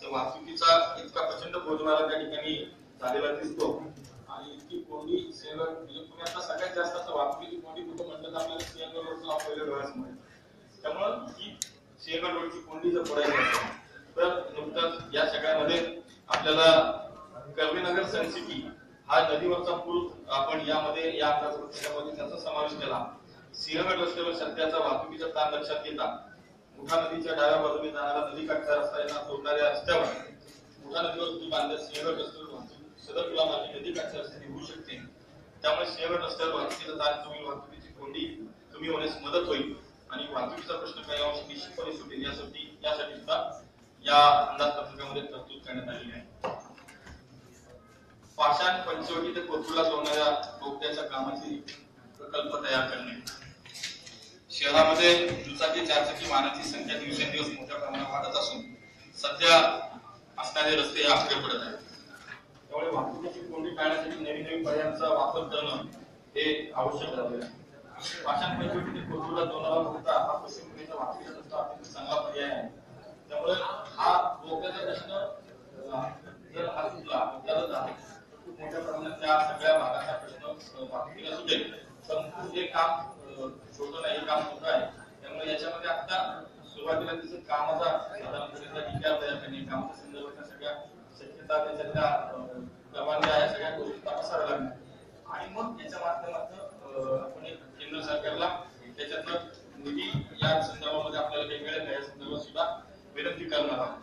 तर वाहतुकीचा इतका प्रचंड बोजवारा त्या ठिकाणी झालेला दिसतो आणि इतकी कोंडी सिंहगड म्हणजे पुण्यातला सगळ्यात जास्त वाहतुकीची कोंडी कुठं म्हणतात आपल्याला सिंहगड रोडचं नाव पहिलं डोळ्यासमोर. त्यामुळं ही सिंहगड रोडची कोंडी जर पडायची असेल तर नुकताच या सगळ्यामध्ये आपल्याला कर्वेनगर सनसिटी हा नदीवरचा पूल आपण यामध्ये या अंदाजपत्रकामध्ये त्याचा समावेश केला. सिंहगड रस्त्यावर सध्याचा वाहतुकीचा ताण लक्षात घेता मुठा नदीच्या डाव्या बाजूने जाणारा नदीकाठचा रस्ता यांना जोडणाऱ्या रस्त्यावर मुठा नदीवर पूल बांधल्यास सिंहगड रस्त्यावर वाहतूक सदर पुलामार्गे नदीकाठच्या रस्त्याने होऊ शकते. त्यामुळे सिंहगड रस्त्यावर वाहतुकीचा ताण कमी, वाहतुकीची कोंडी कमी होण्यास मदत होईल आणि वाहतुकीचा प्रश्न काही अंशी निश्चितपणे सुटेल. यासाठी सुद्धा या अंदाजपत्रकामध्ये तरतूद करण्यात आलेली आहे. पाषाण पंचवटी ते कोथरूडला जोडणाऱ्या बोगद्याच्या कामाची प्रकल्प तयार करणे. शहरामध्ये दुचाकी चारचाकी वाहनांची संख्या दिवसेंदिवस मोठ्या प्रमाणात वाढत असून सध्या असणारे रस्ते हे आखडे पडत आहेत. त्यामुळे वाहतुकीची कोंडी टाळण्यासाठी नवीन नवीन पर्यायांचा वापर करणं हे आवश्यक झालेलं आहे. पाषाण पंचवटी ते कोथरूडला जोडणारा बोगदा हा पश्चिम पुणेच्या वाहतुकीचा रस्ता अत्यंत चांगला पर्याय आहे. त्यामुळे हा बोगद्याचा प्रश्न जर हा सुटला खूप मोठ्या प्रमाणात त्या सगळ्या भागाचा प्रश्न वाहतुकीला सुटेल. पण हे काम छोटं नाही, काम मोठं आहे. त्यामुळे याच्यामध्ये आता सुरुवातीला तिचं कामाचा साधारणपणे विचार तयार करणे, कामाच्या संदर्भातल्या सगळ्या शक्यता, त्याच्यातल्या परवानग्या या सगळ्या गोष्टी तपासाव्या लागणार आणि मग याच्या माध्यमातून आपण केंद्र सरकारला त्याच्यातनं निधी या संदर्भामध्ये आपल्याला काही मिळत नाही या संदर्भात सुद्धा विनंती करणार आहोत.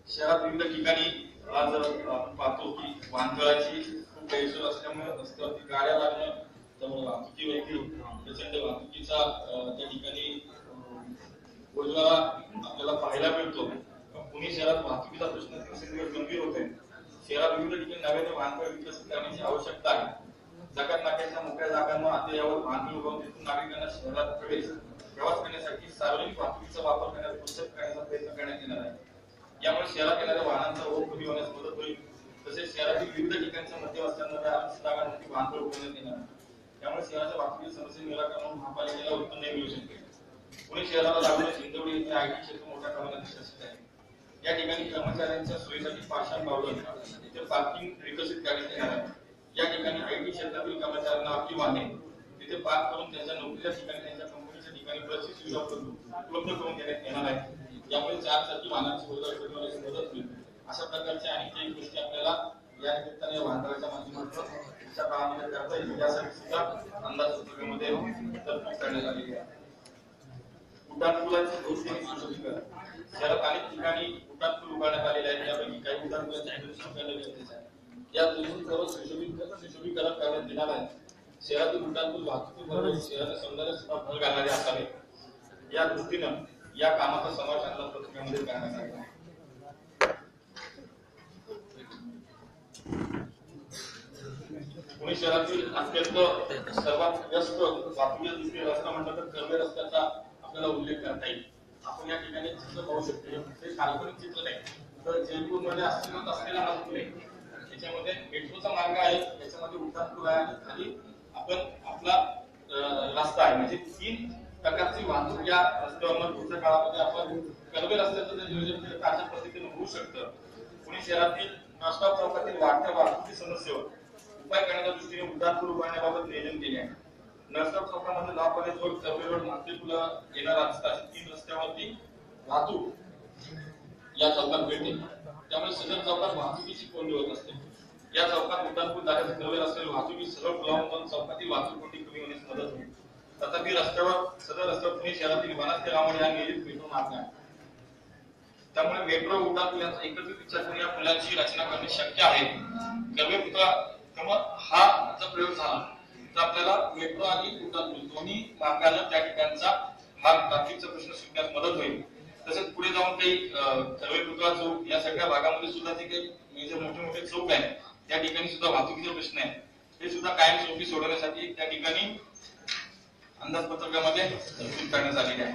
शहरात विविध ठिकाणी आज आपण पाहतो की वाहनतळाची खूप गैरसोय असल्यामुळे रस्त्यावरती गाड्या लागणं, त्यामुळे वाहतुकीवरती प्रचंड वाहतुकीचा त्या ठिकाणी बोलवाला आपल्याला पाहायला मिळतो. पुणे शहरात वाहतुकीचा प्रश्न दिवसेंदिवस गंभीर होत आहे. शहरात विविध ठिकाणी नव्याने वाहनतळ विकसित करण्याची आवश्यकता आहे. जगात नाक्याच्या मोकळ्या जागांवर अद्ययावत वाहतूक उभारून तिथून नागरिकांना शहरात प्रवास करण्यासाठी सार्वजनिक वाहतुकीचा वापर करण्यास प्रोत्साहित करण्याचा प्रयत्न करण्यात येणार आहे. यामुळे शहरात येणाऱ्या वाहनांचा ओघ कमी होण्यास मदत होईल. तसेच शहरातील विविध ठिकाणच्या मध्यवस्त्यांमध्ये जागांसाठी वाहतूक उभारण्यात येणार आहे. त्यामुळे शहराच्या वाहतुकीच्या समस्ये निराकरण महापालिकेला उत्पन्न मिळू शकते. पुणे शहराला लागूनच हिंजवडी येथे आयटी क्षेत्र मोठ्या प्रमाणात विकसित आहे. या ठिकाणी कर्मचाऱ्यांच्या सोयीसाठी पाषाण बावलन तिथे पार्किंग विकसित करण्यात येणार आहे. या ठिकाणी आयटी क्षेत्रातील कर्मचाऱ्यांना आपली वाहने तिथे पार्क करून त्यांच्या नोकरीच्या ठिकाणी, त्यांच्या कंपनीच्या ठिकाणी बसची सुविधा उपलब्ध करून देण्यात येणार आहे. यामुळे चारचाकी वाहनांची वर्दळ कमी होण्यास मदत होईल. अशा प्रकारच्या आणखी एक गोष्टी आपल्याला या निमित्ताने वाहनतळाच्या माध्यमातून पुढच्या काळामध्ये करता येईल. यासाठी सुद्धा अंदाजपत्रकामध्ये तरतूद करण्यात आलेली आहे. उड्डाणपुलांचे भौतिक सुशोभीकरण. शहरात अनेक ठिकाणी उड्डाणपूल उभारण्यात आलेले आहेत. यापैकी काही उड्डाणपुलांचे दुरुस्ती करणे गरजेचे आहे. या दोन्ही सर्व सुशोभीकरण करण्यात येणार आहे. शहरातील उड्डाणपूल वाहतुकीबरोबर शहराच्या सौंदर्यात सुद्धा भर घालणारे असावे. या दृष्टीनं या कामाचा समावेश अंदाजपत्रकामध्ये करण्यात आला आहे. पुणे शहरातील अत्यंत सर्वात व्यस्त वाहतुकीच्या दृष्टीने रस्ता म्हटलं तर कर्वे रस्त्याचा आपल्याला उल्लेख करता येईल. आपण या ठिकाणी चित्र पाहू शकतो. हे काल्पनिक चित्र नाही, तर जयपूरमध्ये अस्तित्वात असलेला हा पूल आहे. त्याच्यामध्ये मेट्रोचा मार्ग आहे, त्याच्यामध्ये उड्डाणपूल आहे आणि खाली आपण आपला रस्ता आहे. म्हणजे 3 प्रकारची वाहतूक या रस्त्यावर पुढच्या काळामध्ये आपण कर्वे रस्त्याचं जर नियोजन केलं तर अशा पद्धतीने होऊ शकतं. पुणे शहरातील नॉनस्टॉप चौकातील वाढत्या वाहतुकी समस्येवर उपाय करण्याच्या दृष्टीने उड्डाणपूल उभारण्याबाबत नियोजन केले आहे. नॉनस्टॉप चौकामध्ये law college road, Karve road, मांगते पुल येणारा रस्ता अशा 3 रस्त्यावरती वाहतूक या चौकात मिळते. त्यामुळे सदर चौकात वाहतुकीची कोंडी होत असते. या चौकात उड्डाणपूल जाण्याचे कर्वे रस्त्यावर वाहतुकी सरळ पुलावून जाऊन चौकातील वाहतूक कोंडी कमी होण्यास मदत होईल. तथापि सदर रस्त्यावर पुणे शहरातील विमानात रावण या नियोजित मेट्रो मार्ग आहे. त्यामुळे मेट्रो उड्डाणपूल यांचा एकत्रित विचार करून या पुलाची रचना करणे शक्य आहे. कर्वे पुतळा हा जर प्रयोग झाला तर आपल्याला मेट्रो आणि उड्डाणपूल दोन्ही मार्गाने त्या ठिकाणचा हा ट्रॅफिकचा प्रश्न सुटण्यास मदत होईल. तसेच पुढे जाऊन काही कर्वे पुतळा चौक या सगळ्या भागामध्ये सुद्धा जे काही मेजर मोठे चौक आहेत त्या ठिकाणी सुद्धा वाहतुकीचे प्रश्न आहेत, हे सुद्धा कायमस्वरूपी सोडवण्यासाठी त्या ठिकाणी अंदाजपत्रकामध्ये तरतूद करण्यात आलेली आहे.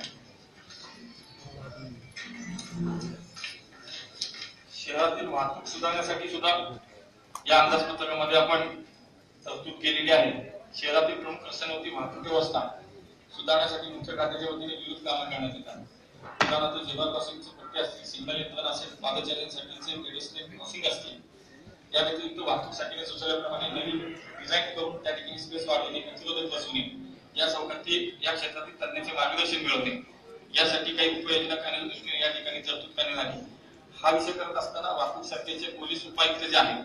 शहरातील वाहतूक सुधारण्यासाठी सुद्धा या अंदाजपत्रकामध्ये आपण तरतूद केलेली आहे. शहरातील प्रमुख रस्त्यांवरती वाहतूक व्यवस्था सुधारण्यासाठी मुख्य खात्याच्या वतीने विविध कामं करण्यात येतात. उदाहरणार्थ झेब्रा क्रॉसिंगचे पट्टे असतील, सिग्नल यंत्रणा असेल, पादचाऱ्यांसाठीचे पेडेस्ट्रियन क्रॉसिंग असतील. या व्यतिरिक्त वाहतूकसाठी सुचवल्याप्रमाणे नवीन डिझाईन करून त्या ठिकाणी स्पेस वाढवणे, प्रतिरोधक बसवणे, या चौकातील या क्षेत्रातील तज्ञांचे मार्गदर्शन मिळवणे यासाठी काही उपाययोजना करण्याच्या दृष्टीने या ठिकाणी तरतूद करण्यात आली. हा विषय करत असताना वाहतूक शाखेचे पोलीस उपायुक्त जे आहेत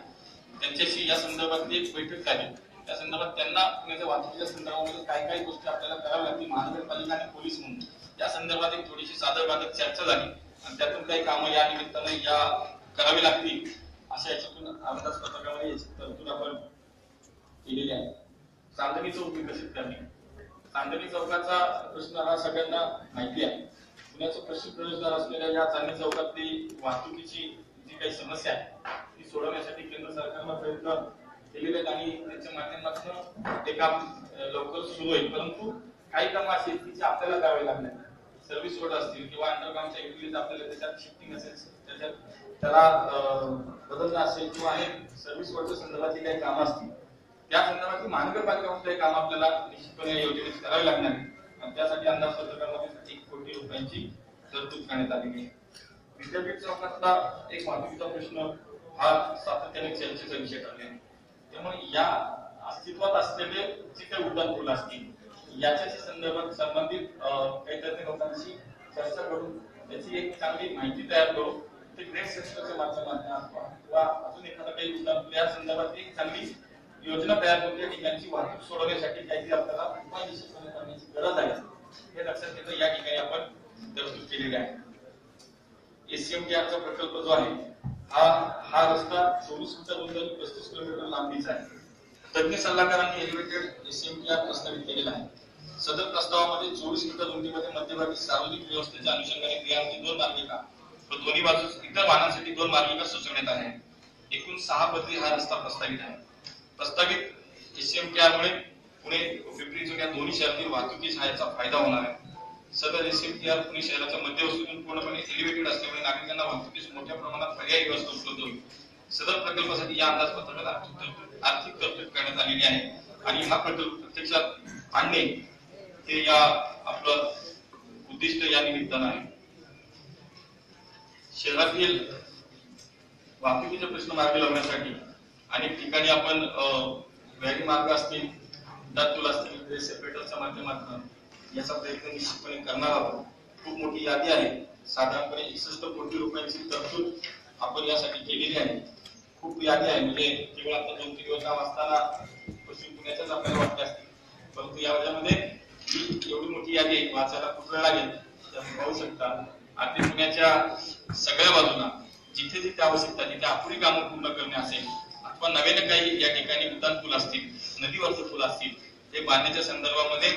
त्यांच्याशी या संदर्भातली एक बैठक झाली. त्या संदर्भात त्यांना पुण्याच्या वाहतुकीच्या संदर्भामध्ये काय गोष्टी आपल्याला कराव्या लागतील महानगरपालिका आणि पोलीस म्हणून या संदर्भात एक थोडीशी साधक चर्चा झाली आणि त्यातून काही कामं या निमित्तानं या करावी लागतील अशा याच्यातून अंदाजपत्रकामध्ये याची तरतूद आपण केलेली आहे. चांदणी चौक विकसित करणे. चांदणी चौकाचा प्रश्न हा सगळ्यांना माहिती आहे. पुण्याचा पश्चिम प्रवेशद्वार असलेल्या या चांदणी चौकातली वाहतुकीची जी काही समस्या आहे ती सोडवण्यासाठी केंद्र सरकारनं प्रयत्न केलेले आहेत आणि त्याच्या माध्यमातून ते काम लवकर सुरू होईल. परंतु काही कामं अशी आहेत की आपल्याला करावी लागणार. सर्व्हिस रोड असतील किंवा अंडरग्राऊंडच्या युटिलिटीज आपल्याला त्याच्यात शिफ्टिंग असेल, त्याच्यात त्याला बदलणं असेल किंवा अनेक सर्व्हिस रोडच्या संदर्भातली काही कामं असतील त्या संदर्भातली महानगरपालिका काही काम आपल्याला निश्चितपणे योजनेत करावी लागणार आणि त्यासाठी अंदाजपत्रकामध्ये 1 कोटी रुपयांची तरतूद करण्यात आलेली आहे. विद्यापीठ चौकातला एक वाहतुकीचा प्रश्न हा सातत्याने चर्चेचा विषय ठरलेला आहे. त्यामुळे या अस्तित्वात असलेले जे काही उड्डाणपूल असतील याच्याशी संदर्भात संबंधित काही तज्ञ लोकांशी चर्चा करून त्याची एक चांगली माहिती तयार करू. ते ग्रेड सेक्टरच्या माध्यमातून किंवा अजून एखादा काही उड्डाणपूल या संदर्भात एक चांगली योजना तयार करून त्या ठिकाणची वाहतूक सोडवण्यासाठी काहीतरी आपल्याला उपाय निश्चितपणे करण्याची गरज आहे हे लक्षात घेता या ठिकाणी आपण तरतूद केलेली आहे. एसएमटीआरचा प्रकल्प जो आहे हा रस्ता 24 मीटर रुंद आणि 35 किलोमीटर लांबीचा आहे. तज्ञ सल्लागारांनी एलिव्हेटेड एसएमटीआर प्रस्तावित केलेला आहे. सदर प्रस्तावामध्ये 24 मीटर रुंदीमध्ये मध्यभागी सार्वजनिक व्यवस्थेच्या अनुषंगाने क्रियांची 2 मार्गिका व दोन्ही बाजूस इतर वाहनांसाठी 2 मार्गिका सुचवण्यात आल्या. एकूण 6 पदरी हा रस्ता प्रस्तावित आहे. प्रस्तावित एसएमटीआर मुळे पुणे पिंपरी चिंचवड या दोन्ही शहरातील वाहतुकीचा याचा फायदा होणार आहे. सदर एसएमटीआर पुणे शहराच्या मध्यवस्तीतून पूर्णपणे एलिव्हेटेड असल्यामुळे नागरिकांना वाहतुकीस मोठ्या प्रमाणात पर्यायी व्यवस्था उपलब्ध होईल. सदर प्रकल्पासाठी या अंदाजपत्रकात आर्थिक तरतूद करण्यात आलेली आहे आणि हा प्रकल्प प्रत्यक्षात आणणे हे या आपलं उद्दिष्ट या निमित्तानं आहे. शहरातील वाहतुकीचे प्रश्न मार्गी लावण्यासाठी अनेक ठिकाणी आपण व्हॅली मार्ग असतील, उड्डाणपूल असतील, सेपरेटरच्या माध्यमातून याचा प्रयत्न निश्चितपणे करणार आहोत. खूप मोठी यादी आहे. साधारणपणे 61 कोटी रुपयांची तरतूद आपण यासाठी केलेली आहे. खूप यादी आहे. म्हणजे केवळ आता 2-3 योजना वाचताना पश्चिम पुण्याच्याच आपल्याला वाटत असतील, परंतु यामध्ये एवढी मोठी यादी आहे, वाचायला खूप वेळ लागेल. तुम्ही पाहू शकता अगदी पुण्याच्या सगळ्या बाजूला जिथे जिथे आवश्यकता तिथे अपुरी कामं पूर्ण करणे असेल अथवा नव्याने काही या ठिकाणी उड्डाणपूल असतील, नदीवरचे पूल असतील ते बांधण्याच्या संदर्भामध्ये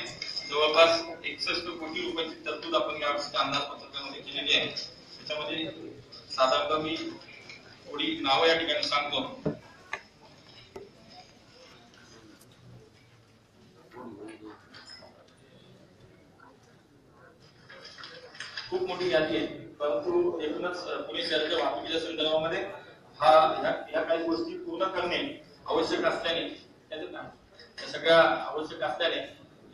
जवळपास 61 कोटी रुपयांची तरतूद आपण या वर्षीच्या अंदाजपत्रकामध्ये केलेली आहे. त्याच्यामध्ये साधारणतः मी थोडी नावं या ठिकाणी सांगतो. खूप मोठी यादी आहे, परंतु एकूणच पुणे शहराच्या वाहतुकीच्या संदर्भामध्ये ह्या काही गोष्टी पूर्ण करणे आवश्यक असल्याने त्या सगळ्या आवश्यक असल्याने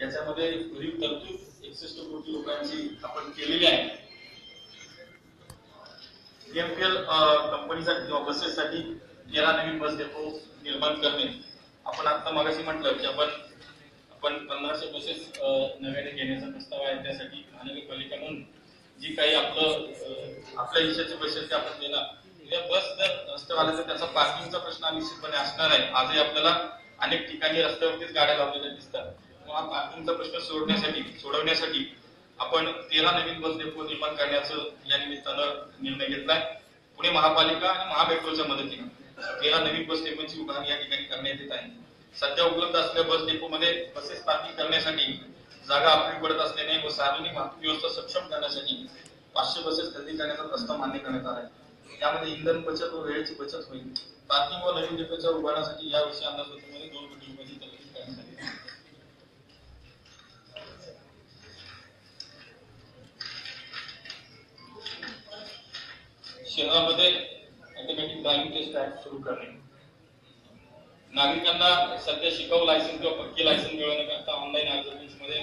याच्यामध्ये भरीव तरतूद 61 कोटी रुपयांची आपण केलेली आहे. एमपीएल कंपनीसाठी किंवा बसेससाठी 13 नवीन बस डेपो निर्माण करणे. आपण आता मगाशी म्हटलं की आपण 1500 बसेस नव्याने घेण्याचा प्रस्ताव आहे. त्यासाठी महानगरपालिका म्हणून जी काही आपल्या हिशाचे बसेस ते आपण देणार. या बस जर रस्त्यावर आल्या तर त्याचा पार्किंगचा प्रश्न निश्चितपणे असणार आहे. आजही आपल्याला अनेक ठिकाणी रस्त्यावरतीच गाड्या लावलेल्या दिसतात. हा पार्किंगचा प्रश्न सोडवण्यासाठी आपण 13 नवीन बस डेपो निर्माण करण्याचं या निमित्तानं निर्णय घेतलाय. पुणे महापालिका आणि महामेट्रोच्या मदतीने 13 नवीन बस डेपोची उभारणी या ठिकाणी करण्यात येत आहे. सध्या उपलब्ध असलेल्या बस डेपोमध्ये बसेस पार्किंग करण्यासाठी जागा अपुरी पडत असल्याने व सार्वजनिक वाहतूक व्यवस्था सक्षम करण्यासाठी 500 बसेस खरेदी करण्याचा प्रस्ताव मान्य करण्यात आला आहे. यामध्ये इंधन बचत व वेळेची बचत होईल. पार्किंग व नवीन डेपोच्या उभारण्यासाठी यावर्षी अंदाजपत्रकामध्ये 2 कोटी रुपयांची तरतूद करण्यात आली आहे. शहरामध्ये ऑटोमॅटिक ड्रायव्हिंग टेस्ट ऍक्ट सुरू करणे. नागरिकांना सध्या शिकाऊ लायसन्स किंवा पक्की लायसन्स मिळवण्याकरता ऑनलाईन अर्जमध्ये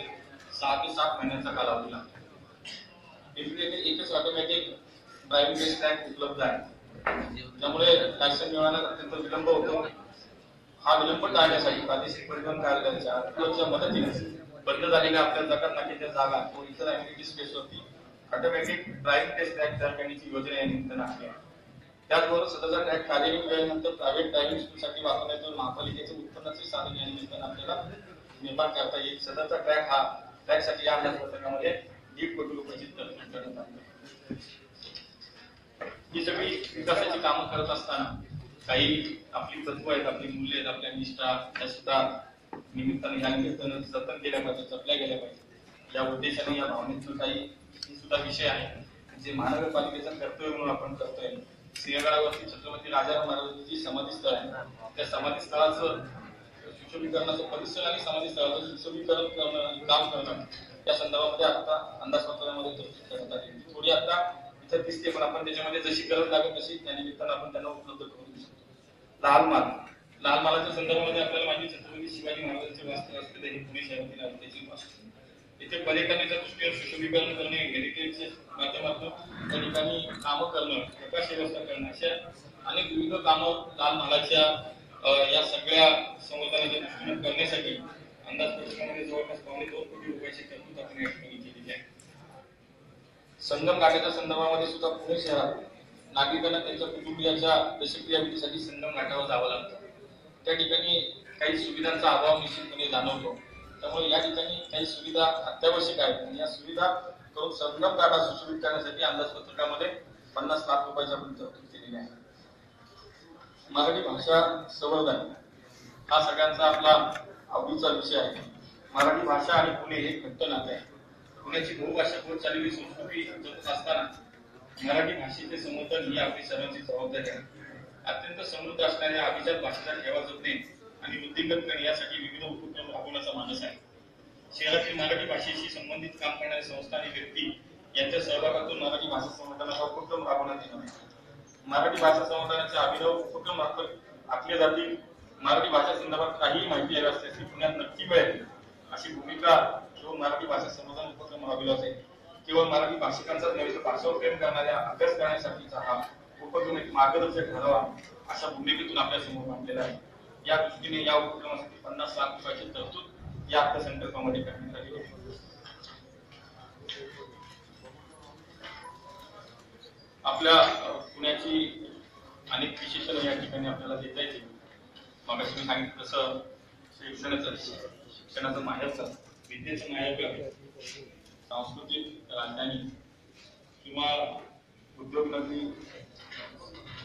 6 ते 7 महिन्यांचा कालावधी लागतो. एकच ऑटोमॅटिक ड्रायव्हिंग टेस्ट ऍक्ट उपलब्ध आहे. त्यामुळे लायसन्स मिळवण्यात अत्यंत विलंब होतो. हा विलंब टाळण्यासाठी प्रादेशिक परिवहन कार्यालयाच्या मदतीने बंद झालेल्या आपल्या जागात नाक्याच्या जागा व इतर ऍक्टिव्हिटी स्पेसवरती ऑटोमॅटिक ड्रायव्हिंग टेस्ट ऍक्ट तयार करण्याची योजना या निमित्तानं आहे. त्याचबरोबर सदरचा ट्रॅक कार्यरत वेळेनंतर प्रायव्हेट ड्रायव्हिंग स्कूलसाठी वापरण्याचं महापालिकेचे उत्पन्नाचे साधन या निमित्तानं आपल्याला निर्माण करता येईल. सदरचा ट्रॅकसाठी या अंदाजपत्रकामध्ये 1 कोटी रुपयाची तरतूद करण्यात आली. ही सगळी विकासाची कामं करत असताना काही आपली तत्व आहेत, आपली मूल्य आहेत, आपल्या निष्ठा त्या सुद्धा निमित्ताने या निमित्तानं जतन केल्या पाहिजे, जपल्या गेल्या पाहिजे. या उद्देशाने या भावनेतून काही ही सुद्धा विषय आहे जे महानगरपालिकेचं कर्तव्य म्हणून आपण करतोय. सिंहगडावरती छत्रपती राजाराम महाराजांची समाधी स्थळ आहे, त्या समाधी स्थळाचं सुशोभीकरणाचं परिसर आणि समाधी स्थळाचं सुशोभीकरण करणं काम करणं या संदर्भामध्ये आता अंदाजपत्रामध्ये तरतूद करण्यात आली. थोडी आता इथं दिसते, पण आपण त्याच्यामध्ये जशी गरज लागेल तशी त्या निमित्तानं आपण त्यांना उपलब्ध करून देऊ शकतो. लाल महालाच्या संदर्भामध्ये आपल्याला माहिती छत्रपती शिवाजी महाराजांचे वास्तव्य असलेले हे पुणे शहरातील आहे. त्याची इथे पर्यटनाच्या दृष्टीने सुशोभीकरण करणे, हेरिटेजच्या माध्यमातून त्या ठिकाणी कामं करणं, प्रकाश व्यवस्था करणं अशा अनेक विविध कामं लाल महालाच्या या सगळ्या संवर्धनाच्या दृष्टीने करण्यासाठी अंदाजपत्रकामध्ये जवळपास 2.25 कोटी रुपयाची तरतूद आपण या ठिकाणी केलेली आहे. संगम घाटाच्या संदर्भामध्ये सुद्धा पुणे शहरात नागरिकांना त्यांच्या कुटुंबियाच्या दशक्रियाविधीसाठी संगम घाटावर जावं लागतं. त्या ठिकाणी काही सुविधांचा अभाव निश्चितपणे जाणवतो. त्यामुळे या ठिकाणी काही सुविधा अत्यावश्यक आहेत आणि या सुविधा करून संगम घाटा सुशोभित करण्यासाठी अंदाजपत्रकामध्ये 50 लाख रुपयाची आपण तरतूद केलेली आहे. मराठी भाषा संवर्धन हा सगळ्यांचा आपला आवडीचा विषय आहे. मराठी भाषा आणि पुणे हे घट्ट नाते आहे. पुण्याची बहुभाषा होत चाललेली संस्कृती जपत असताना मराठी भाषेचे संवर्धन ही आपली सर्वांची जबाबदारी आहे. अत्यंत समृद्ध असणाऱ्या अभिजात भाषेचा ठेवा जपणे आणि वृद्धिंगत करणे यासाठी विविध उपक्रम राबवण्याचा मानस आहे. शहरातील मराठी भाषेशी संबंधित काम करणाऱ्या संस्था आणि व्यक्ती यांच्या सहभागातून मराठी भाषा संवर्धनाचा उपक्रम राबवण्यात येणार आहे. मराठी भाषा संवर्धनाचे अभिनव उपक्रम आखले जातील. मराठी भाषा संदर्भात काही माहिती हवी असल्यास ती पुण्यात नक्की मिळेल अशी भूमिका घेऊन मराठी भाषा संवर्धन उपक्रम राबविला जाईल. केवळ मराठी भाषिकांचाच नव्हे तर भाषावर प्रेम करणाऱ्या अभ्यास करण्यासाठीचा हा उपक्रम एक मार्गदर्शक ठरावा अशा भूमिकेतून आपल्या समोर मांडलेला आहे. या दृष्टीने या उपक्रमासाठी 50 लाख रुपयाची तरतूद या अर्थसंकल्पामध्ये करण्यात आली आहे. आपल्या पुण्याची अनेक विशेषणं या ठिकाणी आपल्याला देता येतील. मगाशी मी सांगितलं तसं शिक्षणाचं माहेरचं, विद्येचं माहेरघर, सांस्कृतिक राजधानी किंवा उद्योग नगरी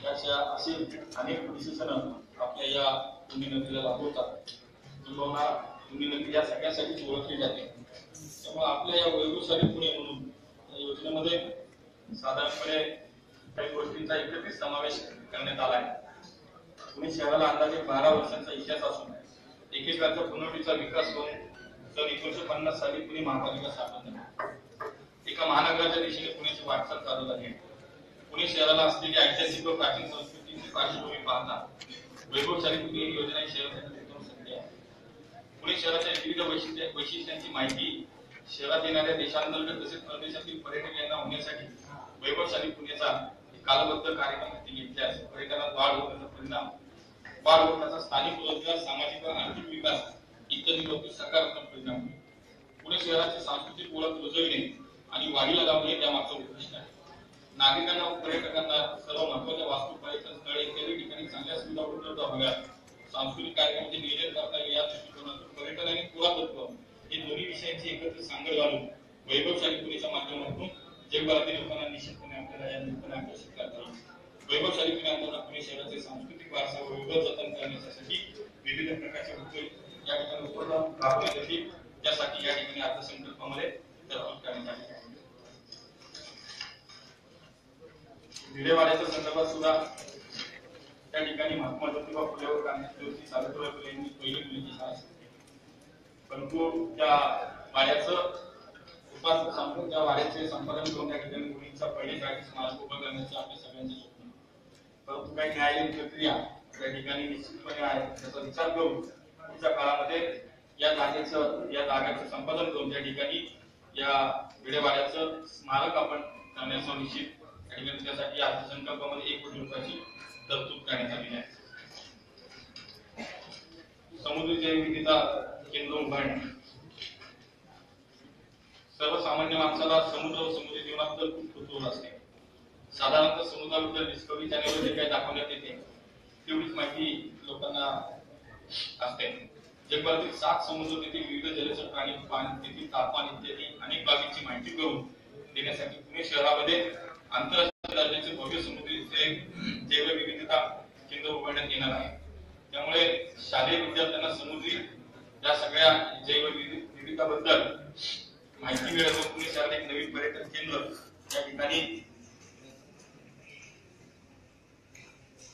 याच्या असे अनेक विशेषणं आपल्या या पुणे नगरीला लाभवतात. किंवा पुणे नगरी या सगळ्यासाठीच ओळखली जाते. त्यामुळे आपल्या या वैभवशाली पुणे म्हणून या योजनेमध्ये साधारणपणे काही गोष्टींचा एकत्रित समावेश करण्यात आला आहे. पुणे शहराला अंदाजे 12 वर्षांचा इतिहास असून एकेकाळचा पुनर्विचा विकास होऊन सन 1950 साली पुणे महापालिका स्थापन झाली. एका महानगराच्या दिशेने पुण्याची वाटचाल चालू झाली. पुणे शहराला असलेली ऐतिहासिक व प्राचीन संस्कृतीची पार्श्वभूमी पाहता वैभवशाली पुणे ही योजना ही शहरासाठी उत्तम संधी आहे. पुणे शहराच्या विविध वैशिष्ट्यांची माहिती शहरात येणाऱ्या देशांतर्गत तसेच परदेशातील पर्यटक यांना होण्यासाठी वैभवशाली पुणेचा कालबद्ध कार्यक्रम हाती घेतल्यास पर्यटनात वाढ होण्याचा परिणाम, वाढ होण्याचा स्थानिक रोजगार, सामाजिक व आर्थिक विकास इत्यादी बाबतीत सकारात्मक परिणाम होईल. पुणे शहराची सांस्कृतिक ओळख रुजविणे आणि वाढीला लावणे त्यामागचं उद्दिष्ट आहे. नागरिकांना व पर्यटकांना सर्व महत्वाच्या वास्तू, पर्यटन स्थळे इत्यादी ठिकाणी चांगल्या सुविधा उपलब्ध व्हाव्यात. सांस्कृतिक कार्यक्रमाचे नियोजन करता येईल. या दृष्टिकोनातून पर्यटन आणि पुरातत्व हे दोन्ही विषयांची एकत्रित सांगड घालून वैभवशाली पुणेच्या माध्यमातून जगभरातील लोकांना निश्चितपणे आपल्याला या निमित्ताने आकर्षित करता येईल. वैभवशाली पुणे अंतर्गत पुणे शहराचे सांस्कृतिक वारसा व वैभव जतन करण्यासाठी विविध प्रकारचे उद्योग या ठिकाणी उपक्रम राबवले जातील. त्यासाठी या ठिकाणी अर्थसंकल्पामध्ये तरतूद करण्यात आली आहे. भिडेवाड्याच्या संदर्भात सुद्धा त्या ठिकाणी महात्मा ज्योतिबा फुले व क्रांतिज्योती सावित्रीबाई फुले यांनी पहिली मुलीची शाळा सुरू केली. परंतु त्या वाड्याचं संपूर्ण त्या वाड्याचे संपादन करून त्या ठिकाणी मुलींचा पहिली शाळेची स्मारक उभं करण्याचे आपले सगळ्यांचे स्वप्न. परंतु काही न्यायालयीन प्रक्रिया त्या ठिकाणी निश्चितपणे आहे. त्याचा विचार करून पुढच्या काळामध्ये या जागेचं संपादन करून त्या ठिकाणी या भिडेवाड्याचं स्मारक आपण करण्याचं निश्चित त्या ठिकाणी त्यासाठी अर्थसंकल्पामध्ये 1 कोटी रुपयाची तरतूद करण्यात आलेली आहे. समुद्री जैवविविधता केंद्र उभारणे. सर्वसामान्य माणसाला समुद्र व समुद्री जीवनाबद्दल खूप कुतूहल असते. साधारणतः समुद्राबद्दल डिस्कवरी चॅनलवर जे काही दाखवण्यात येते तेवढीच माहिती लोकांना असते. जगभरातील 7 समुद्र, तेथील विविध जलचर प्राणी, पाणी, तेथील तापमान इत्यादी अनेक बाबींची माहिती करून देण्यासाठी पुणे शहरामध्ये आंतरराष्ट्रीय दर्जाचे भव्य समुद्री जैवविविधता केंद्र उभारण्यात येणार आहे. त्यामुळे शालेय विद्यार्थ्यांना समुद्री या सगळ्या जैवविविधताबद्दल माहिती मिळेल. पुणे शहरात एक नवीन पर्यटन केंद्र या ठिकाणी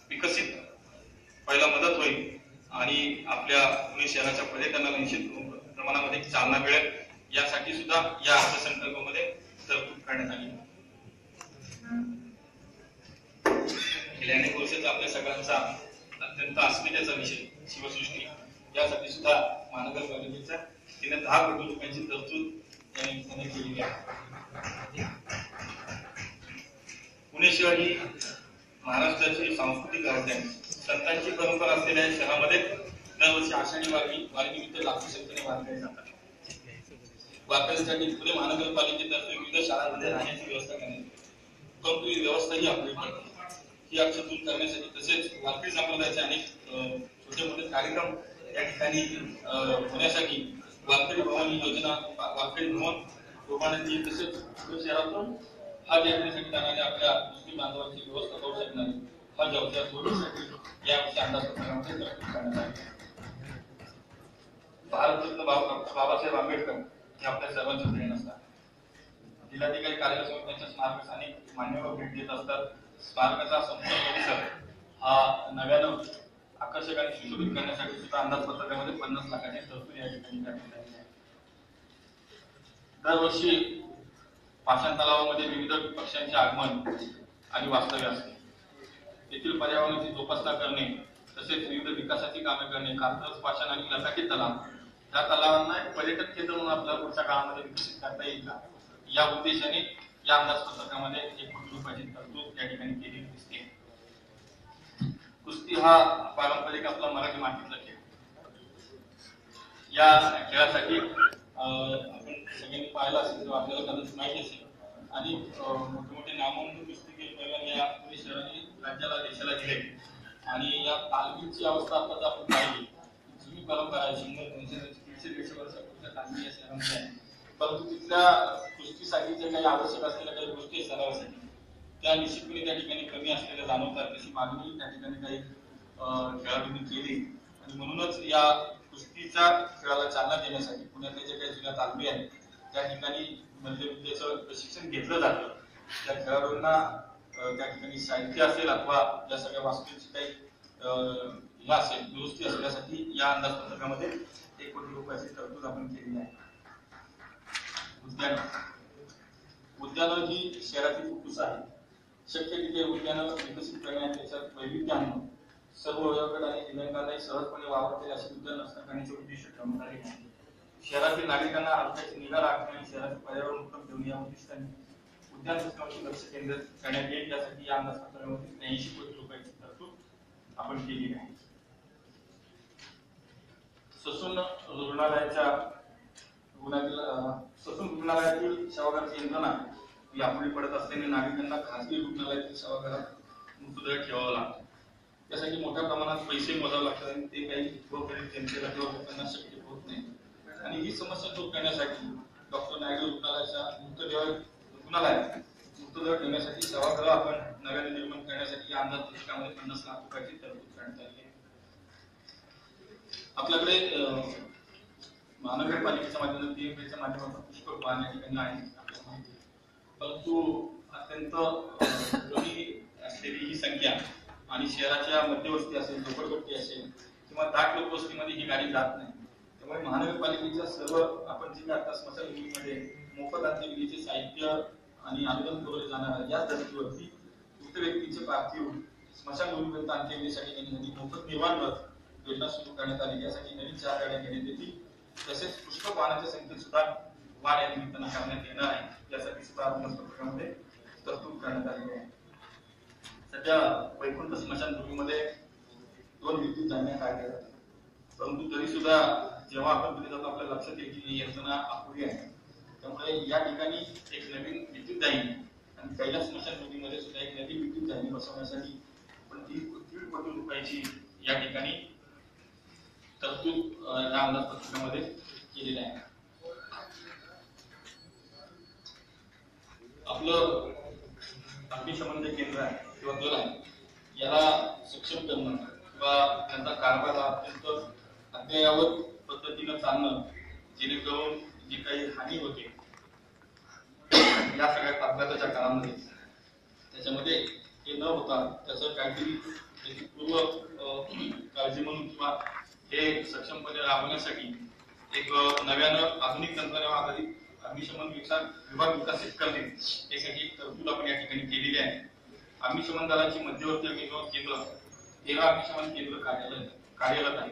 विकसित व्हायला मदत होईल आणि आपल्या पुणे शहराच्या पर्यटनाला निश्चित प्रमाणामध्ये चालना मिळेल. यासाठी सुद्धा या अर्थसंकल्पामध्ये तरतूद करण्यात आली. गेल्या अनेक वर्षाचा आपल्या सगळ्यांचा अत्यंत अस्मितेचा विषय शिवसृष्टी, यासाठी सुद्धा महानगरपालिकेच्या 10 कोटी रुपयांची तरतूद या निमित्ताने केलेली आहे. पुणे शहर ही महाराष्ट्राची सांस्कृतिक राजधानी, संतांची परंपरा असलेल्या शहरामध्ये दरवर्षी आषाढी वारीनिमित्त लाखो संख्येने वारकरी जातात. वारकऱ्यांसाठी पुणे महानगरपालिकेतर्फे विविध शाळांमध्ये राहण्याची व्यवस्था करण्यात येते. परंतु ही व्यवस्था ही आपली ही अक्षर दूर करण्यासाठी तसेच वारकरी संप्रदायाचे अनेक छोटे मोठे कार्यक्रम या ठिकाणी होण्यासाठी वारकरी भवन योजना, वारकरी भवन उभारण्यात येईल. तसेच शहरातून हज यात्रेसाठी जाणाऱ्या आपल्या मुस्लिम बांधवांची व्यवस्था करू शकणारी हज यात्रा जोडण्यासाठी यावर्षी अंदाजपत्रकामध्ये तरतूद करण्यात आली. भारतरत्न बाबासाहेब आंबेडकर हे आपल्या सर्वांचे प्रेरणा असतात. जिल्हाधिकारी कार्यालयासमोर त्यांच्या स्मारकास अनेक मान्यवर भेट देत असतात. स्मारकाचा संपूर्ण परिसर हा नव्यानं आकर्षक आणि सुशोभित करण्यासाठी सुद्धा अंदाजपत्रकामध्ये 50 लाखाची तरतूद या ठिकाणी करण्यात आली आहे. दरवर्षी पाषाण तलावामध्ये विविध पक्ष्यांचे आगमन आणि वास्तव्य असते. तेथील पर्यावरणाची जोपासना करणे तसेच विविध विकासाची कामे करणे, कात्रज, पाषाण आणि लताकी तलाव या तलावांना एक पर्यटन केंद्र म्हणून आपल्याला पुढच्या काळामध्ये विकसित करता येईल का, या उद्देशाने या अंदाजपत्रकामध्ये 1 कोटी रुपयाची तरतूद या ठिकाणी केलेली दिसते. कुस्ती हा पारंपरिक आपला मराठी मातीतला खेळ. या खेळासाठी आपण सगळ्यांनी पाहिलं असेल किंवा आपल्याला कदाचित माहिती असेल आणि मोठे मोठे नामवंत कुस्तीगीर पैलवान या पुणे शहराने राज्याला देशाला दिले. आणि या तालमीची अवस्था आता आपण पाहिली, जुनी परंपरा आहे, 100-150 वर्षापूर्वीच्या तालमी या शहरामध्ये आहे. परंतु तिथल्या कुस्तीसाठी जे काही आवश्यक असलेल्या काही गोष्टी सरावासाठी त्या निश्चितपणे त्या ठिकाणी कमी असलेल्या जाणवतात. तशी मागणी त्या ठिकाणी काही खेळाडूंनी केली आणि म्हणूनच या कुस्तीच्या खेळाला चालना देण्यासाठी पुण्यातले जे काही जुन्या तालमी आहेत त्या ठिकाणी मल्लविद्येचं प्रशिक्षण घेतलं जातं. त्या खेळाडूंना त्या ठिकाणी साहित्य असेल अथवा या सगळ्या वास्तूची काही हे असेल दुरुस्ती असण्यासाठी या अंदाजपत्रकामध्ये 1 कोटी रुपयाची तरतूद आपण केलेली आहे. उद्यानं ही शहराची फुफ्फुस आहे. शक्य तिथे उद्यानं विकसित करण्यात त्याच्यात वैविध्य आणणं, सर्व वयोगट आणि दिव्यांगांनाही सहजपणे वावरते असे उद्यान रचना करण्याचे उद्दिष्ट ठेवण्यात आले आहे. शहरातील नागरिकांना आरोग्याची निगा राखणे आणि शहराचे पर्यावरण उत्तम ठेवणे या उद्दिष्टाने उद्यान रचनावरती लक्ष केंद्रित करण्यात येईल. यासाठी या अंदाजपत्रकामध्ये 83 कोटी रुपयाची तरतूद आपण केलेली आहे. ससून रुग्णालयातील शवागाराची यंत्रणा यापुढे पडत असल्याने नागरिकांना खासगी रुग्णालयातील शवागारात मृतदेह ठेवावा लागतो. त्यासाठी मोठ्या प्रमाणात पैसे मोजावे लागतात आणि ते काही गोरगरीब जनतेला किंवा लोकांना शक्य होत नाही. आणि ही समस्या दूर करण्यासाठी डॉक्टर नायडू रुग्णालयाच्या मृतदेह ठेवण्यासाठी सभागृह आपण नव्याने निर्माण करण्यासाठी या अंदाजपत्रकामध्ये 50 लाख रुपयाची तरतूद करण्यात आली आहे. आपल्याकडे महानगरपालिकेच्या माध्यमातून पीएमपीच्या माध्यमातून पुष्कळ वाहन या ठिकाणी आहे. परंतु अत्यंत कमी असलेली ही संख्या आणि शहराच्या मध्यवस्ती असेल, झोपडपट्टी असेल किंवा दाट लोकवस्तीमध्ये ही गाडी जात नाही. त्यामुळे महानगरपालिकेच्या सर्व आपण जे आता स्मशानभूमीमध्ये मोफत अंत्यविधीचे साहित्य आणि अनुदान पुरवले जाणार याच धर्तीवरती मृत व्यक्तीचे पार्थिव स्मशानभूमीपर्यंत अंत्यविधीसाठी त्यांनी मोफत निर्माण योजना सुरू करण्यात आली. यासाठी नवीन 4 गाड्या घेण्यात येतील. तसेच पुष्कळ वाहनाच्या संख्येत सुद्धा वाढ या निमित्तानं करण्यात येणार आहे. यासाठी सुद्धा अंदाजपत्रकामध्ये तरतूद करण्यात आलेली आहे. सध्या वैकुंठ स्मशानभूमीमध्ये 2 विद्युत जाण्या काढल्या जातात. परंतु तरी सुद्धा जेव्हा आपण पुढे जातो आपल्या लक्षात येईल की ही यंत्रणा अपुरी आहे. त्यामुळे या ठिकाणी एक नवीन विद्युत दाहिनी आणि कैलास स्मशानभूमीमध्ये सुद्धा एक नवीन विद्युत दाहिनी बसवण्यासाठी आपण 3 कोटी रुपयाची या ठिकाणी तरतूद या अंदाजपत्रकामध्ये केलेली आहे. आपलं अग्निशमन जे केंद्र आहे किंवा दल आहे याला सक्षम करणं किंवा त्यांचा कारभार अत्यंत अद्ययावत पद्धतीनं चालणं, जेणेकरून जी काही हानी होते या सगळ्या अपघाताच्या काळामध्ये त्याच्यामध्ये हे न होता त्याचं काहीतरी पूर्व काळजी म्हणून किंवा हे सक्षमपणे राबवण्यासाठी एक नव्यानं आधुनिक तंत्रज्ञान आधारित अग्निशमन विभाग विकसित करणे यासाठी तरतूद आपण या ठिकाणी केलेली आहे. अग्निशमन दलाची मध्यवर्ती अग्निशमन केंद्र 13 अग्निशमन केंद्र कार्यरत आहे.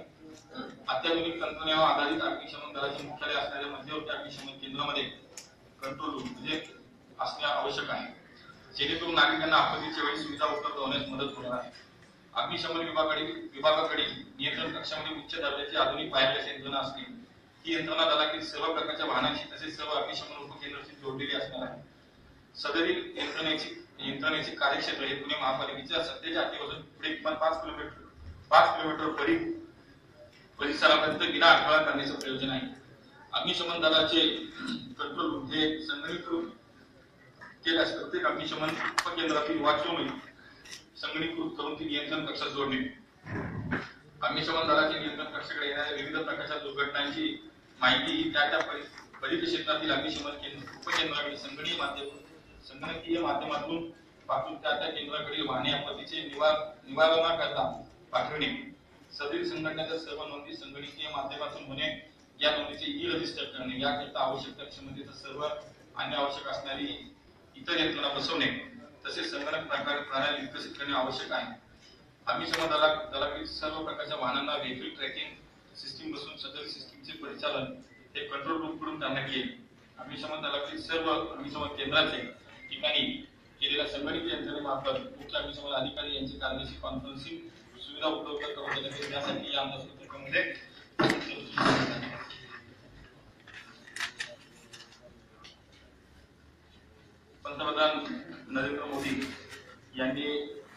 अत्याधुनिक तंत्रज्ञान आधारित अग्निशमन दलाचे मुख्यालय असणाऱ्या मध्यवर्ती अग्निशमन केंद्रामध्ये कंट्रोल रूम म्हणजे असणे आवश्यक आहे, जेणेकरून नागरिकांना आपत्तीच्या वेळी सुविधा उपलब्ध होण्यास मदत होणार आहे. अग्निशमन विभागाकडे नियंत्रण कक्षामध्ये उच्च दर्जाची आधुनिक वायरलेस यंत्रणा असणे, ही यंत्रणा दलातील सर्व प्रकारच्या वाहनांशी तसेच सर्व अग्निशमन उपकेंद्राशी जोडलेली असणार आहे. सदरील यंत्रणेचे कार्यक्षेत्र हे पुणे महापालिकेच्या सध्याच्या अटीपासून पुढे किमान 5 किलोमीटर परिसरापर्यंत विना अडथळा करण्याचं प्रयोजन आहे. अग्निशमन दलाचे कंट्रोल रूम हे संगणकीकृत केल्यास प्रत्येक अग्निशमन उपकेंद्रातील वाचवणे संगणकीकृत करून ती नियंत्रण कक्षात जोडणे. अग्निशमन दलाचे नियंत्रण कक्षाकडे येणाऱ्या विविध प्रकारच्या दुर्घटनांची माहिती ही त्या परिक्षेत्रातील अग्निशमन उपकेंद्राकडे संगणकीय माध्यमातून पाठवून त्या केंद्राकडील वाहने आपत्तीचे निवारणाकरता पाठविणे. सदरील संघटनेच्या सर्व नोंदी संगणकीय माध्यमातून होणे, या नोंदीचे ई रजिस्टर करणे, याकरिता आवश्यक क्षमतेचा सर्व अन्य आवश्यक असणारी इतर यंत्रणा बसवणे तसेच संगणक प्रणाली विकसित करणे आवश्यक आहे. अग्निशमन दलातील सर्व प्रकारच्या वाहनांना व्हेकल ट्रॅकिंग सिस्टीम बसवून सदर सिस्टीमचे परिचालन हे कंट्रोल रूम कडून करण्यात येईल. अग्निशमन दलातील सर्व अग्निशमन केंद्राचे ठिकाणी केलेल्या संगणकीय यंत्रणेमार्फत मुख्य अग्निशमन अधिकारी यांची कायदेशीर कॉन्फरन्सिंग सुविधा उपलब्ध करून देण्यात येईल. यासाठी या अंदाजपत्रकामध्ये पंतप्रधान नरेंद्र मोदी यांनी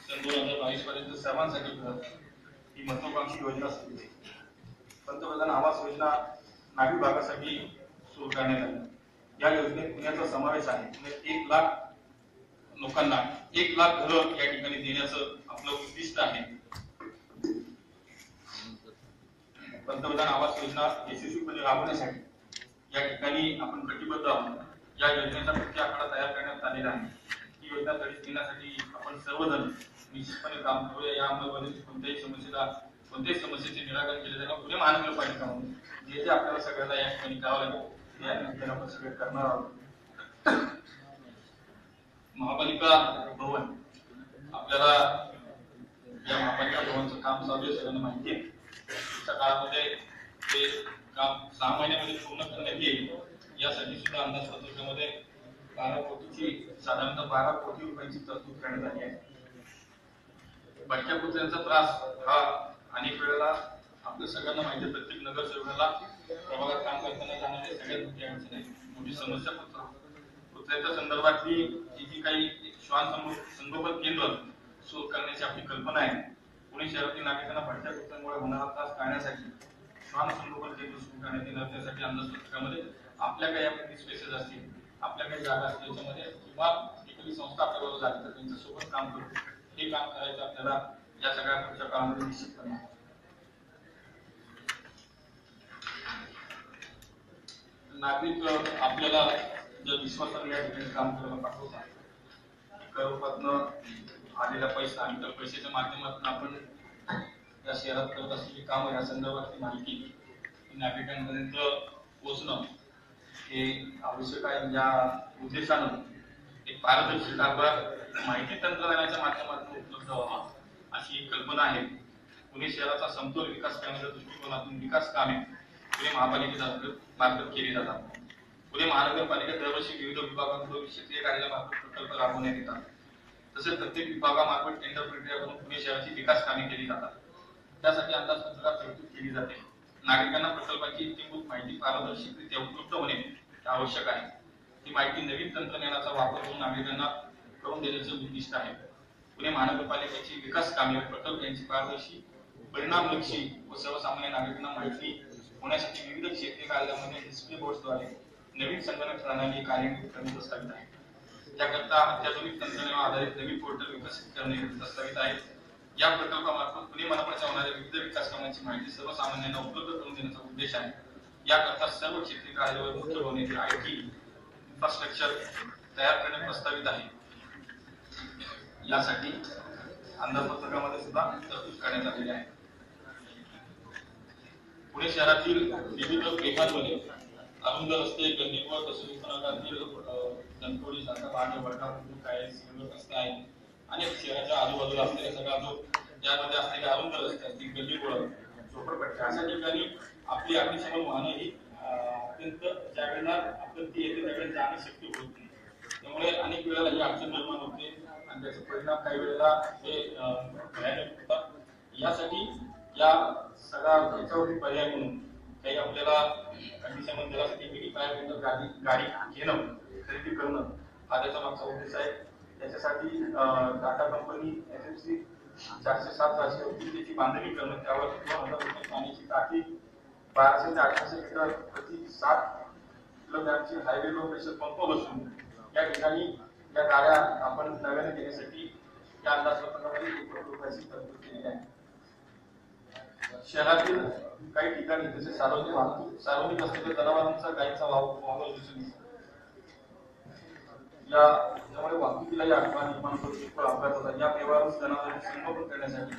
सन 2022 पर्यंत सर्वांसाठी ही महत्वाकांक्षी योजना सुरू केली. पंतप्रधान आवास योजना नागरी भागासाठी सुरू करण्यात आली. या योजनेत पुण्याचा समावेश आहे. पुण्यात 1 लाख लोकांना 1 लाख घरं या ठिकाणी देण्याचं आपलं उद्दिष्ट आहे. पंतप्रधान आवास योजना यशस्वीपणे राबवण्यासाठी या ठिकाणी आपण कटिबद्ध आहोत. या योजनेचा मुख्य आकडा तयार करण्यात आलेला आहे. ही योजना तडीस घेण्यासाठी आपण सर्वजण निश्चितपणे काम करूया. या अंमलबजावणीत कोणत्याही समस्येचे निराकरण केले जाईल. पुणे महानगरपालिका म्हणून जे आपल्याला सगळ्यांना या ठिकाणी करावं लागेल ते आपण सगळे करणार आहोत. महापालिका भवन आपल्याला या महापालिका भवनचं काम चालू आहे, सगळ्यांना माहिती आहे. पुढच्या काळामध्ये ते काम 6 महिन्यामध्ये पूर्ण करण्यात येईल. यासाठी सुद्धा अंदाजपत्रकामध्ये 12 कोटीची साधारणतः 12 कोटी रुपयांची तरतूद करण्यात आली आहे. भटक्या कुत्र्यांचा त्रास हा अनेक वेळेला आपल्या सगळ्यांना माहिती आहे. प्रत्येक नगरसेवकाला प्रभागात काम करताना जाणारे सगळ्यात मोठी अडचण आहे, मोठी समस्या कुत्र्यांच्या संदर्भातली जी काही श्वान संगोपन केंद्र सुरू करण्याची आपली कल्पना आहे. पुणे शहरातील नागरिकांना भटक्या कुत्र्यांमुळे होणारा त्रास टाळण्यासाठी श्वान संगोपन केंद्र सुरू करण्यात येणार. त्यासाठी अंदाजपत्रकामध्ये आपल्या काही आपली स्पेसेस असतील, आपल्या काही जागा असतील, त्याच्यामध्ये किंवा एखादी संस्था आपल्याबरोबर झाली तर त्यांच्यासोबत काम करू. हे काम करायचं आपल्याला या सगळ्या पुढच्या काळामध्ये निश्चित करणार. नागरिक आपल्याला जर विश्वासाने या ठिकाणी काम करायला पाठवतात, कर रूपातनं आलेला पैसा आणि त्या पैशाच्या माध्यमातून आपण या शहरात करत असलेली कामं या संदर्भातली माहिती नागरिकांपर्यंत पोहोचणं हे आवश्यक आहे. या उद्देशानं एक पारदर्शी कारभार माहिती तंत्रज्ञानाच्या माध्यमातून उपलब्ध व्हावा अशी कल्पना आहे. पुणे शहराचा समतोल विकास करण्याच्या दृष्टिकोनातून विकास कामे पुणे महापालिकेमार्फत केली जातात. पुणे महानगरपालिका दरवर्षी विविध विभागांकडून क्षेत्रीय कार्यालयामार्फत प्रकल्प राबवण्यात येतात. तसेच प्रत्येक विभागामार्फत टेंडर प्रक्रिया करून पुणे शहराची विकास कामे केली जातात. त्यासाठी अंदाजपत्रकात तरतूद केली जाते. नागरिकांना प्रकल्पाची इत्याभूत माहिती पारदर्शकरित्या उपलब्ध होणे आवश्यक आहे. ही माहिती नवीन तंत्रज्ञानाचा वापर करून नागरिकांना करून देण्याचे उद्दिष्ट आहे. पुणे महानगरपालिकेची विकास कामे व प्रकल्प यांची पारदर्शी परिणामलक्षी व सर्वसामान्य नागरिकांना माहिती होण्यासाठी विविध क्षेत्रीय कायद्यामध्ये डिस्प्ले बोर्ड्सद्वारे नवीन संगणक प्रणाली कार्यान्वित करणे प्रस्तावित आहे. त्याकरता अत्याधुनिक तंत्रज्ञानावर आधारित नवीन पोर्टल विकसित करणे प्रस्तावित आहे. या प्रकल्पामार्फत पुणे मनपाच्या होणाऱ्या विविध विकास कामांची माहिती सर्वसामान्यांना उपलब्ध करून देण्याचा उद्देश आहे. याकरता सर्व क्षेत्रीय कार्यालय मुख्य भवन येथे IT इन्फ्रास्ट्रक्चर तयार करणे प्रस्तावित आहे. यासाठी अंदाजपत्रकामध्ये सुद्धा तरतूद करण्यात आलेली आहे. पुणे शहरातील विविध पेठांमध्ये अरुंद रस्ते, गल्लीबोळ तसेच उपनगरातील दंतोडी सारखा भाग वडगाव सिल्वर रस्ते आहेत. अनेक शहराच्या आजूबाजूला असलेल्या सगळा जो त्यामध्ये असलेले अरुंद रस्ते असतील, गल्लीबोळ, झोपडपट्ट्या अशा ठिकाणी आपली अग्निशमन वाहनं ही अत्यंत ज्यावेळेला आपत्ती येते त्यावेळेला जाणे शक्य होत नाही. त्यामुळे अनेक वेळेला ही अडचण निर्माण होते आणि त्याचे परिणाम काही वेळेला हे भयानक होतात. यासाठी या सगळ्या याच्यावरती पर्याय म्हणून काही आपल्याला अग्निशमन दलासाठी मिनी फायर टेंडर गाडी घेणं, खरेदी करणं हा त्याचा मागचा उद्देश आहे. त्याच्यासाठी टाटा कंपनी FMC 407 त्याची बांधणी करणं, त्यावर 2000 रुपये पाण्याची टाकी 1200 ते 1800 लिटर प्रति 7 किलोग्रॅमची हायवे लो प्रेशर पंप बसून या ठिकाणी या गाड्या आपण नव्याने घेण्यासाठी या अंदाजपत्रकामध्ये 1 कोटी रुपयाची तरतूद केली आहे. शहरातील काही ठिकाणी जसे सार्वजनिक असलेल्या जनावरांचा गायीचा वावर दिसून येतो. त्यामुळे वाहतुकीला अडथळा निर्माण होतो, अपघात होतात. या व्यवहारात जनावरांचे संगोपन करण्यासाठी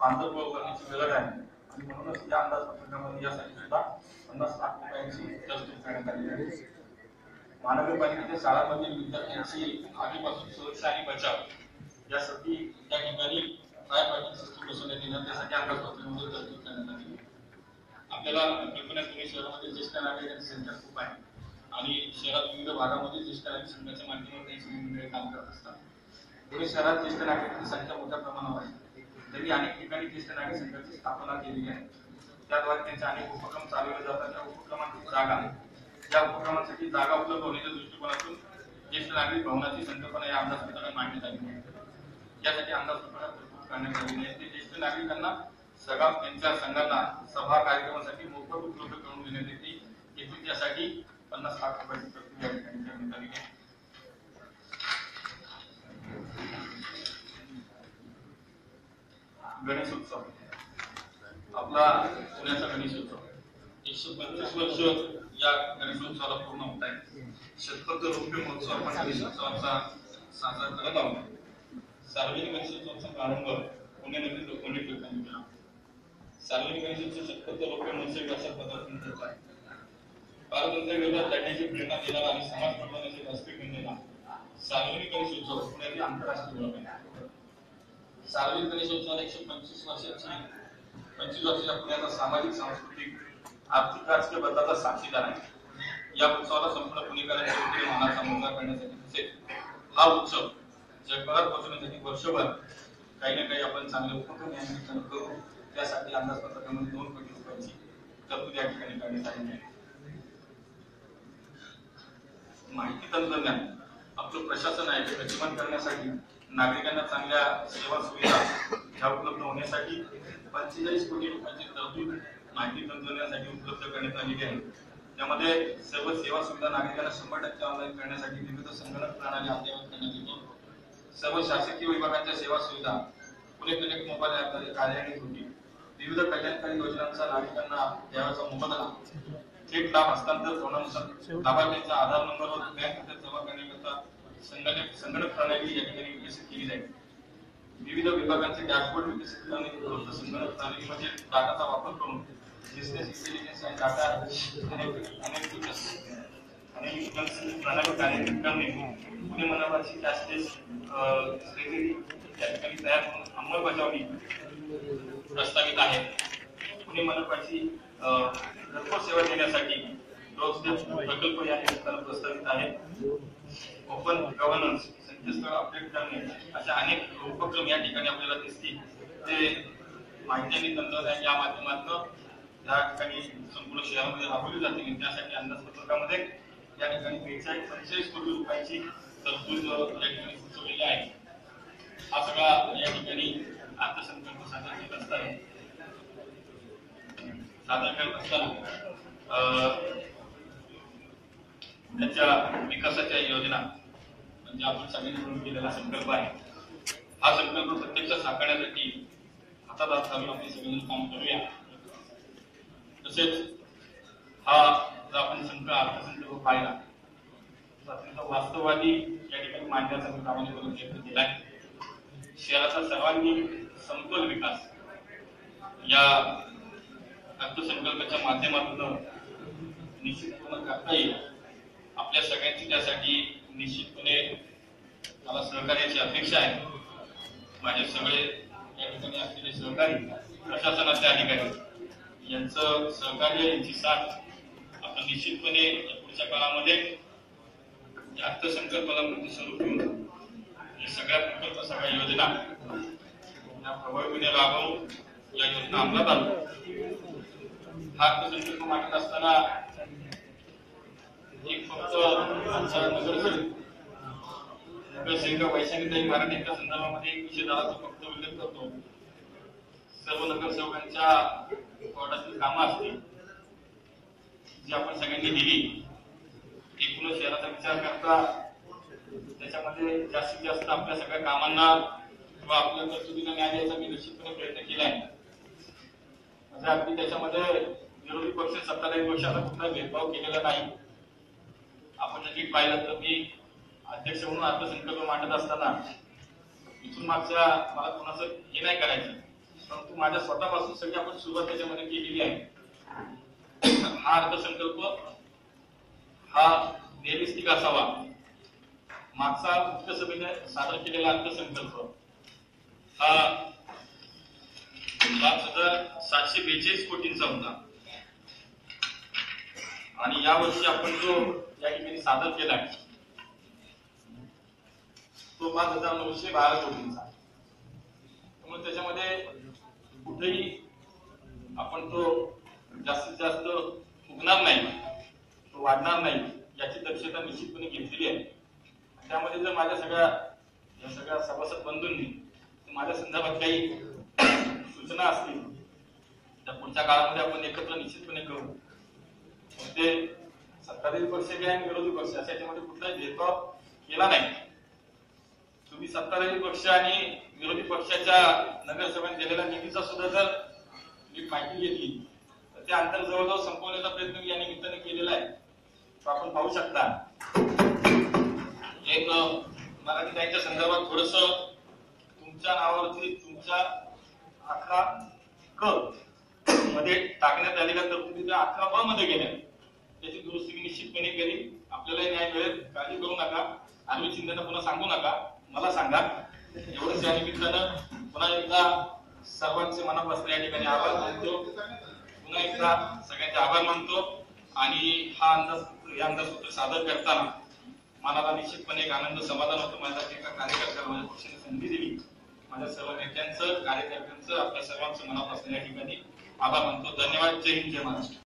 बांधकाम करण्याची गरज आहे आणि म्हणूनच या अंदाजपत्रकामध्ये यासाठी सुद्धा 50 लाख रुपयांची तरतूद करण्यात आलेली आहे. महानगरपालिकेच्या शाळांमधील विद्यार्थ्यांची आगीपासून सुरक्षा आणि बचाव यासाठी त्या ठिकाणी फायर फायटिंग सिस्टम बसवण्यात येणार, त्यासाठी अंदाजपत्रकामध्ये तरतूद करण्यात आली. आपल्याला कल्पना पुणे शहरामध्ये ज्येष्ठ नागरिकांची संख्या खूप आहे आणि शहरात विविध भागामध्ये ज्येष्ठ नागरिक संघाच्या माध्यमातून काही मंडळे काम करत असतात. पुणे शहरात ज्येष्ठ नागरिकांची संख्या मोठ्या प्रमाणावर आहे. त्यांनी अनेक ठिकाणी ज्येष्ठ नागरिक संघाची स्थापना केलेली आहे. त्याद्वारे त्यांचे अनेक उपक्रम चालवले जातात. त्या उपक्रमांची जागा, या उपक्रमांसाठी जागा उपलब्ध होण्याच्या दृष्टिकोनातून ज्येष्ठ नागरिक भवनाची संकल्पना या अंदाजपत्रकात मांडण्यात आली आहे. यासाठी अंदाजपत्रकात तरतूद करण्यात आलेली आहे. ते ज्येष्ठ नागरिकांना सगळ्या त्यांच्या संघांना सभा कार्यक्रमासाठी मोफत उपलब्ध करून देण्यात येते. येथील त्यासाठी 50 लाख रुपयाची तरतूद या ठिकाणी करण्यात आली आहे. गणेशोत्सव, आपला पुण्याचा गणेशोत्सव 125 वर्ष या गणेशोत्सवाला पूर्ण होत आहे. शतकोत्तर रौप्य महोत्सव आपण गणेशोत्सवाचा साजरा करत आहोत. सार्वजनिक गणेशोत्सवाचा प्रारंभ पुण्यामधील लोखंडी टिळकांनी केला. सार्वजनिक गणेशोत्सव शतकोत्तर रौप्य महोत्सव वर्षात पदार्पण करत आहे. पारतंत्र्य विरोधात लढण्याची प्रेरणा देणारा आणि समाज प्रबोधनाचे व्यासपीठ बनलेला सार्वजनिक गणेशोत्सव पुण्यातील आंतरराष्ट्रीय ओळख आहे. सार्वजनिक गणेशोत्सवाला 125 वर्षाच्या पुण्याचा सामाजिक, सांस्कृतिक, आर्थिक, राजकीय बदलाचा साक्षीदार आहे. या उत्सवाला संपूर्ण पुणेकरांच्या वतीने मानाचा मुजरा करण्यासाठी तसेच हा उत्सव जगभरात पोहोचवण्यासाठी वर्षभर काही ना काही आपण चांगले उपक्रम या निमित्ताने करू. त्यासाठी अंदाजपत्रकामध्ये 2 कोटी रुपयांची तरतूद या ठिकाणी करण्यात आलेली आहे. माहिती तंत्रज्ञान आपलं प्रशासन आहे ते गतिमान करण्यासाठी नागरिकांना चांगल्या सेवा सुविधा ह्या उपलब्ध होण्यासाठी 45 कोटी रुपयांची तरतूद माहिती तंत्रज्ञानासाठी उपलब्ध करण्यात आलेली आहे. त्यामध्ये सर्व सेवा सुविधा नागरिकांना 100% ऑनलाईन करण्यासाठी विविध संगणक प्रणाली अद्ययावत करण्यात येतो. सर्व शासकीय विभागांच्या सेवा सुविधा पुणे कनेक्ट मोबाईल ॲपद्वारे कार्यान्वित होती. विविध कल्याणकारी योजनांचा नागरिकांना द्यावाचा मोबदला थेट लाभ हस्तांतर धोरणानुसार लाभार्थ्यांचा आधार नंबरवर बँक खात्यात जमा करण्याकरता संगणक प्रणाली या ठिकाणी विकसित केली जाईल. विविध विभागांचे डॅशबोर्ड विकसित करणे, संगणक प्रणालीमध्ये डाटाचा वापर करून बिझनेस इंटेलिजन्स आणि डाटा अनालिटिक्स प्रणाली कार्यान्वित करणे. पुणे मनपाची कॅशलेस ट्रेझरी या ठिकाणी तयार करून अंमलबजावणी प्रस्तावित आहे. पुणे मनपाची घरपोच सेवा देण्यासाठी प्रकल्प या निमित्तानं प्रस्तावित आहे. ओपन गव्हर्नन्स, संकेतस्थळ अपडेट करणे अशा अनेक उपक्रम या ठिकाणी आपल्याला दिसतील. ते माहिती आणि तंत्रज्ञान या माध्यमातून या ठिकाणी संपूर्ण शहरामध्ये राबवली जातील. त्यासाठी अंदाजपत्रकामध्ये या ठिकाणी 45 कोटी रुपयांची तरतूद या ठिकाणी सुचवलेली आहे. हा सगळा या ठिकाणी अर्थसंकल्प सादर केला असताना सादर करत असताना त्याच्या विकासाच्या योजना म्हणजे आपण सगळ्यांनी मिळून केलेला संकल्प आहे. हा संकल्प प्रत्यक्षात साकारण्यासाठी हातात हात घालून आपण सगळेजण काम करूया. तसेच हा जर आपण अर्थसंकल्प पाहिला तर अत्यंत वास्तववादी या ठिकाणी मांडण्याचा मी प्रामाणिक प्रयत्न केला आहे. शहराचा सर्वांगीण समतोल विकास या अर्थसंकल्पाच्या माध्यमातून निश्चितपणे करता येईल. आपल्या सगळ्यांची त्यासाठी निश्चितपणे मला सहकार्याची अपेक्षा आहे. माझे सगळे या ठिकाणी असलेले सहकारी, प्रशासनाचे अधिकारी यांचं सहकार्य, यांची साथ आपण निश्चितपणे पुढच्या काळामध्ये अर्थसंकल्पाला स्वरूप देऊन सगळ्या प्रकल्प, सगळ्या योजना या प्रभावीपणे राबवून या योजना अंमलात आणू. हा अर्थसंकल्प मांडत असताना एक फक्त आमचा नगरसेविका वैशालीताई मराठे यांच्या संदर्भामध्ये एक विषय झाला, तो फक्त उल्लेख करतो. सर्व नगरसेवकांच्या वार्डातील कामं असतील जी आपण सगळ्यांनी दिली, एकूणच शहराचा विचार करता त्याच्यामध्ये जास्तीत जास्त आपल्या सगळ्या कामांना किंवा आपल्या तरतुदीला न्याय द्यायचा मी निश्चितपणे प्रयत्न केलाय. म्हणजे अगदी त्याच्यामध्ये विरोधी पक्ष, सत्ताधारी पक्षाला कुठला भेदभाव केलेला नाही. आपण जर पाहिलं तर मी अध्यक्ष म्हणून अर्थसंकल्प मांडत असताना इथून मागच्या मला कोणाचं हे नाही करायचं, परंतु माझ्या स्वतःपासून सगळी आपण सुरुवात त्याच्यामध्ये केलेली आहे. हा अर्थसंकल्प हा रिअलिस्टिक असावा. मागचा मुख्यसभेने सादर केलेला अर्थसंकल्प हा 5,742 कोटींचा होता आणि यावर्षी आपण जो या ठिकाणी सादर केलाय तो 5,912 कोटींचा. त्यामुळे त्याच्यामध्ये कुठेही आपण तो जास्तीत जास्त फुगणार नाही, तो वाढणार नाही याची दक्षता निश्चितपणे घेतलेली आहे. त्यामध्ये जर माझ्या सगळ्या सभासद बंधूंनी माझ्या संदर्भात काही सूचना असतील त्या पुढच्या काळामध्ये आपण एकत्र निश्चितपणे करू. ते सत्ताधारी पक्ष जे आहे, विरोधी पक्ष अशा याच्यामध्ये कुठलाही भेदभाव केला नाही. तुम्ही सत्ताधारी पक्ष आणि विरोधी पक्षाच्या नगरसेवकांनी दिलेल्या निधीचा सुद्धा जर नीट माहिती घेतली तर ते अंतर जवळजवळ संपवण्याचा प्रयत्न या निमित्ताने केलेला आहे. तो आपण पाहू शकता. एक मराठी ताईंच्या संदर्भात थोडस तुमच्या नावावरती तुमच्या 11 क मध्ये टाकण्यात आलेल्या तरतुदी त्या 11 ब मध्ये गेल्या. त्याची दुरुस्ती निश्चितपणे करील. आपल्याला न्याय मिळेल, काळजी करू नका. आम्ही चिंतेनं पुन्हा सांगू नका, मला सांगा. एवढंच या निमित्तानं पुन्हा एकदा सर्वांचे मनापासून या ठिकाणी आभार मानतो. पुन्हा एकदा सगळ्यांचे आभार मानतो आणि हा अंदाजपत्र सादर करताना मला निश्चितपणे एक आनंद, समाधान होतो. माझ्या एका कार्यकर्त्याला माझ्या पक्षाने संधी दिली. माझ्या सर्व नेत्यांचं, कार्यकर्त्यांचं, आपल्या सर्वांचं मनापासून या ठिकाणी आभार मानतो. धन्यवाद. जय हिंद, जय महाराष्ट्र.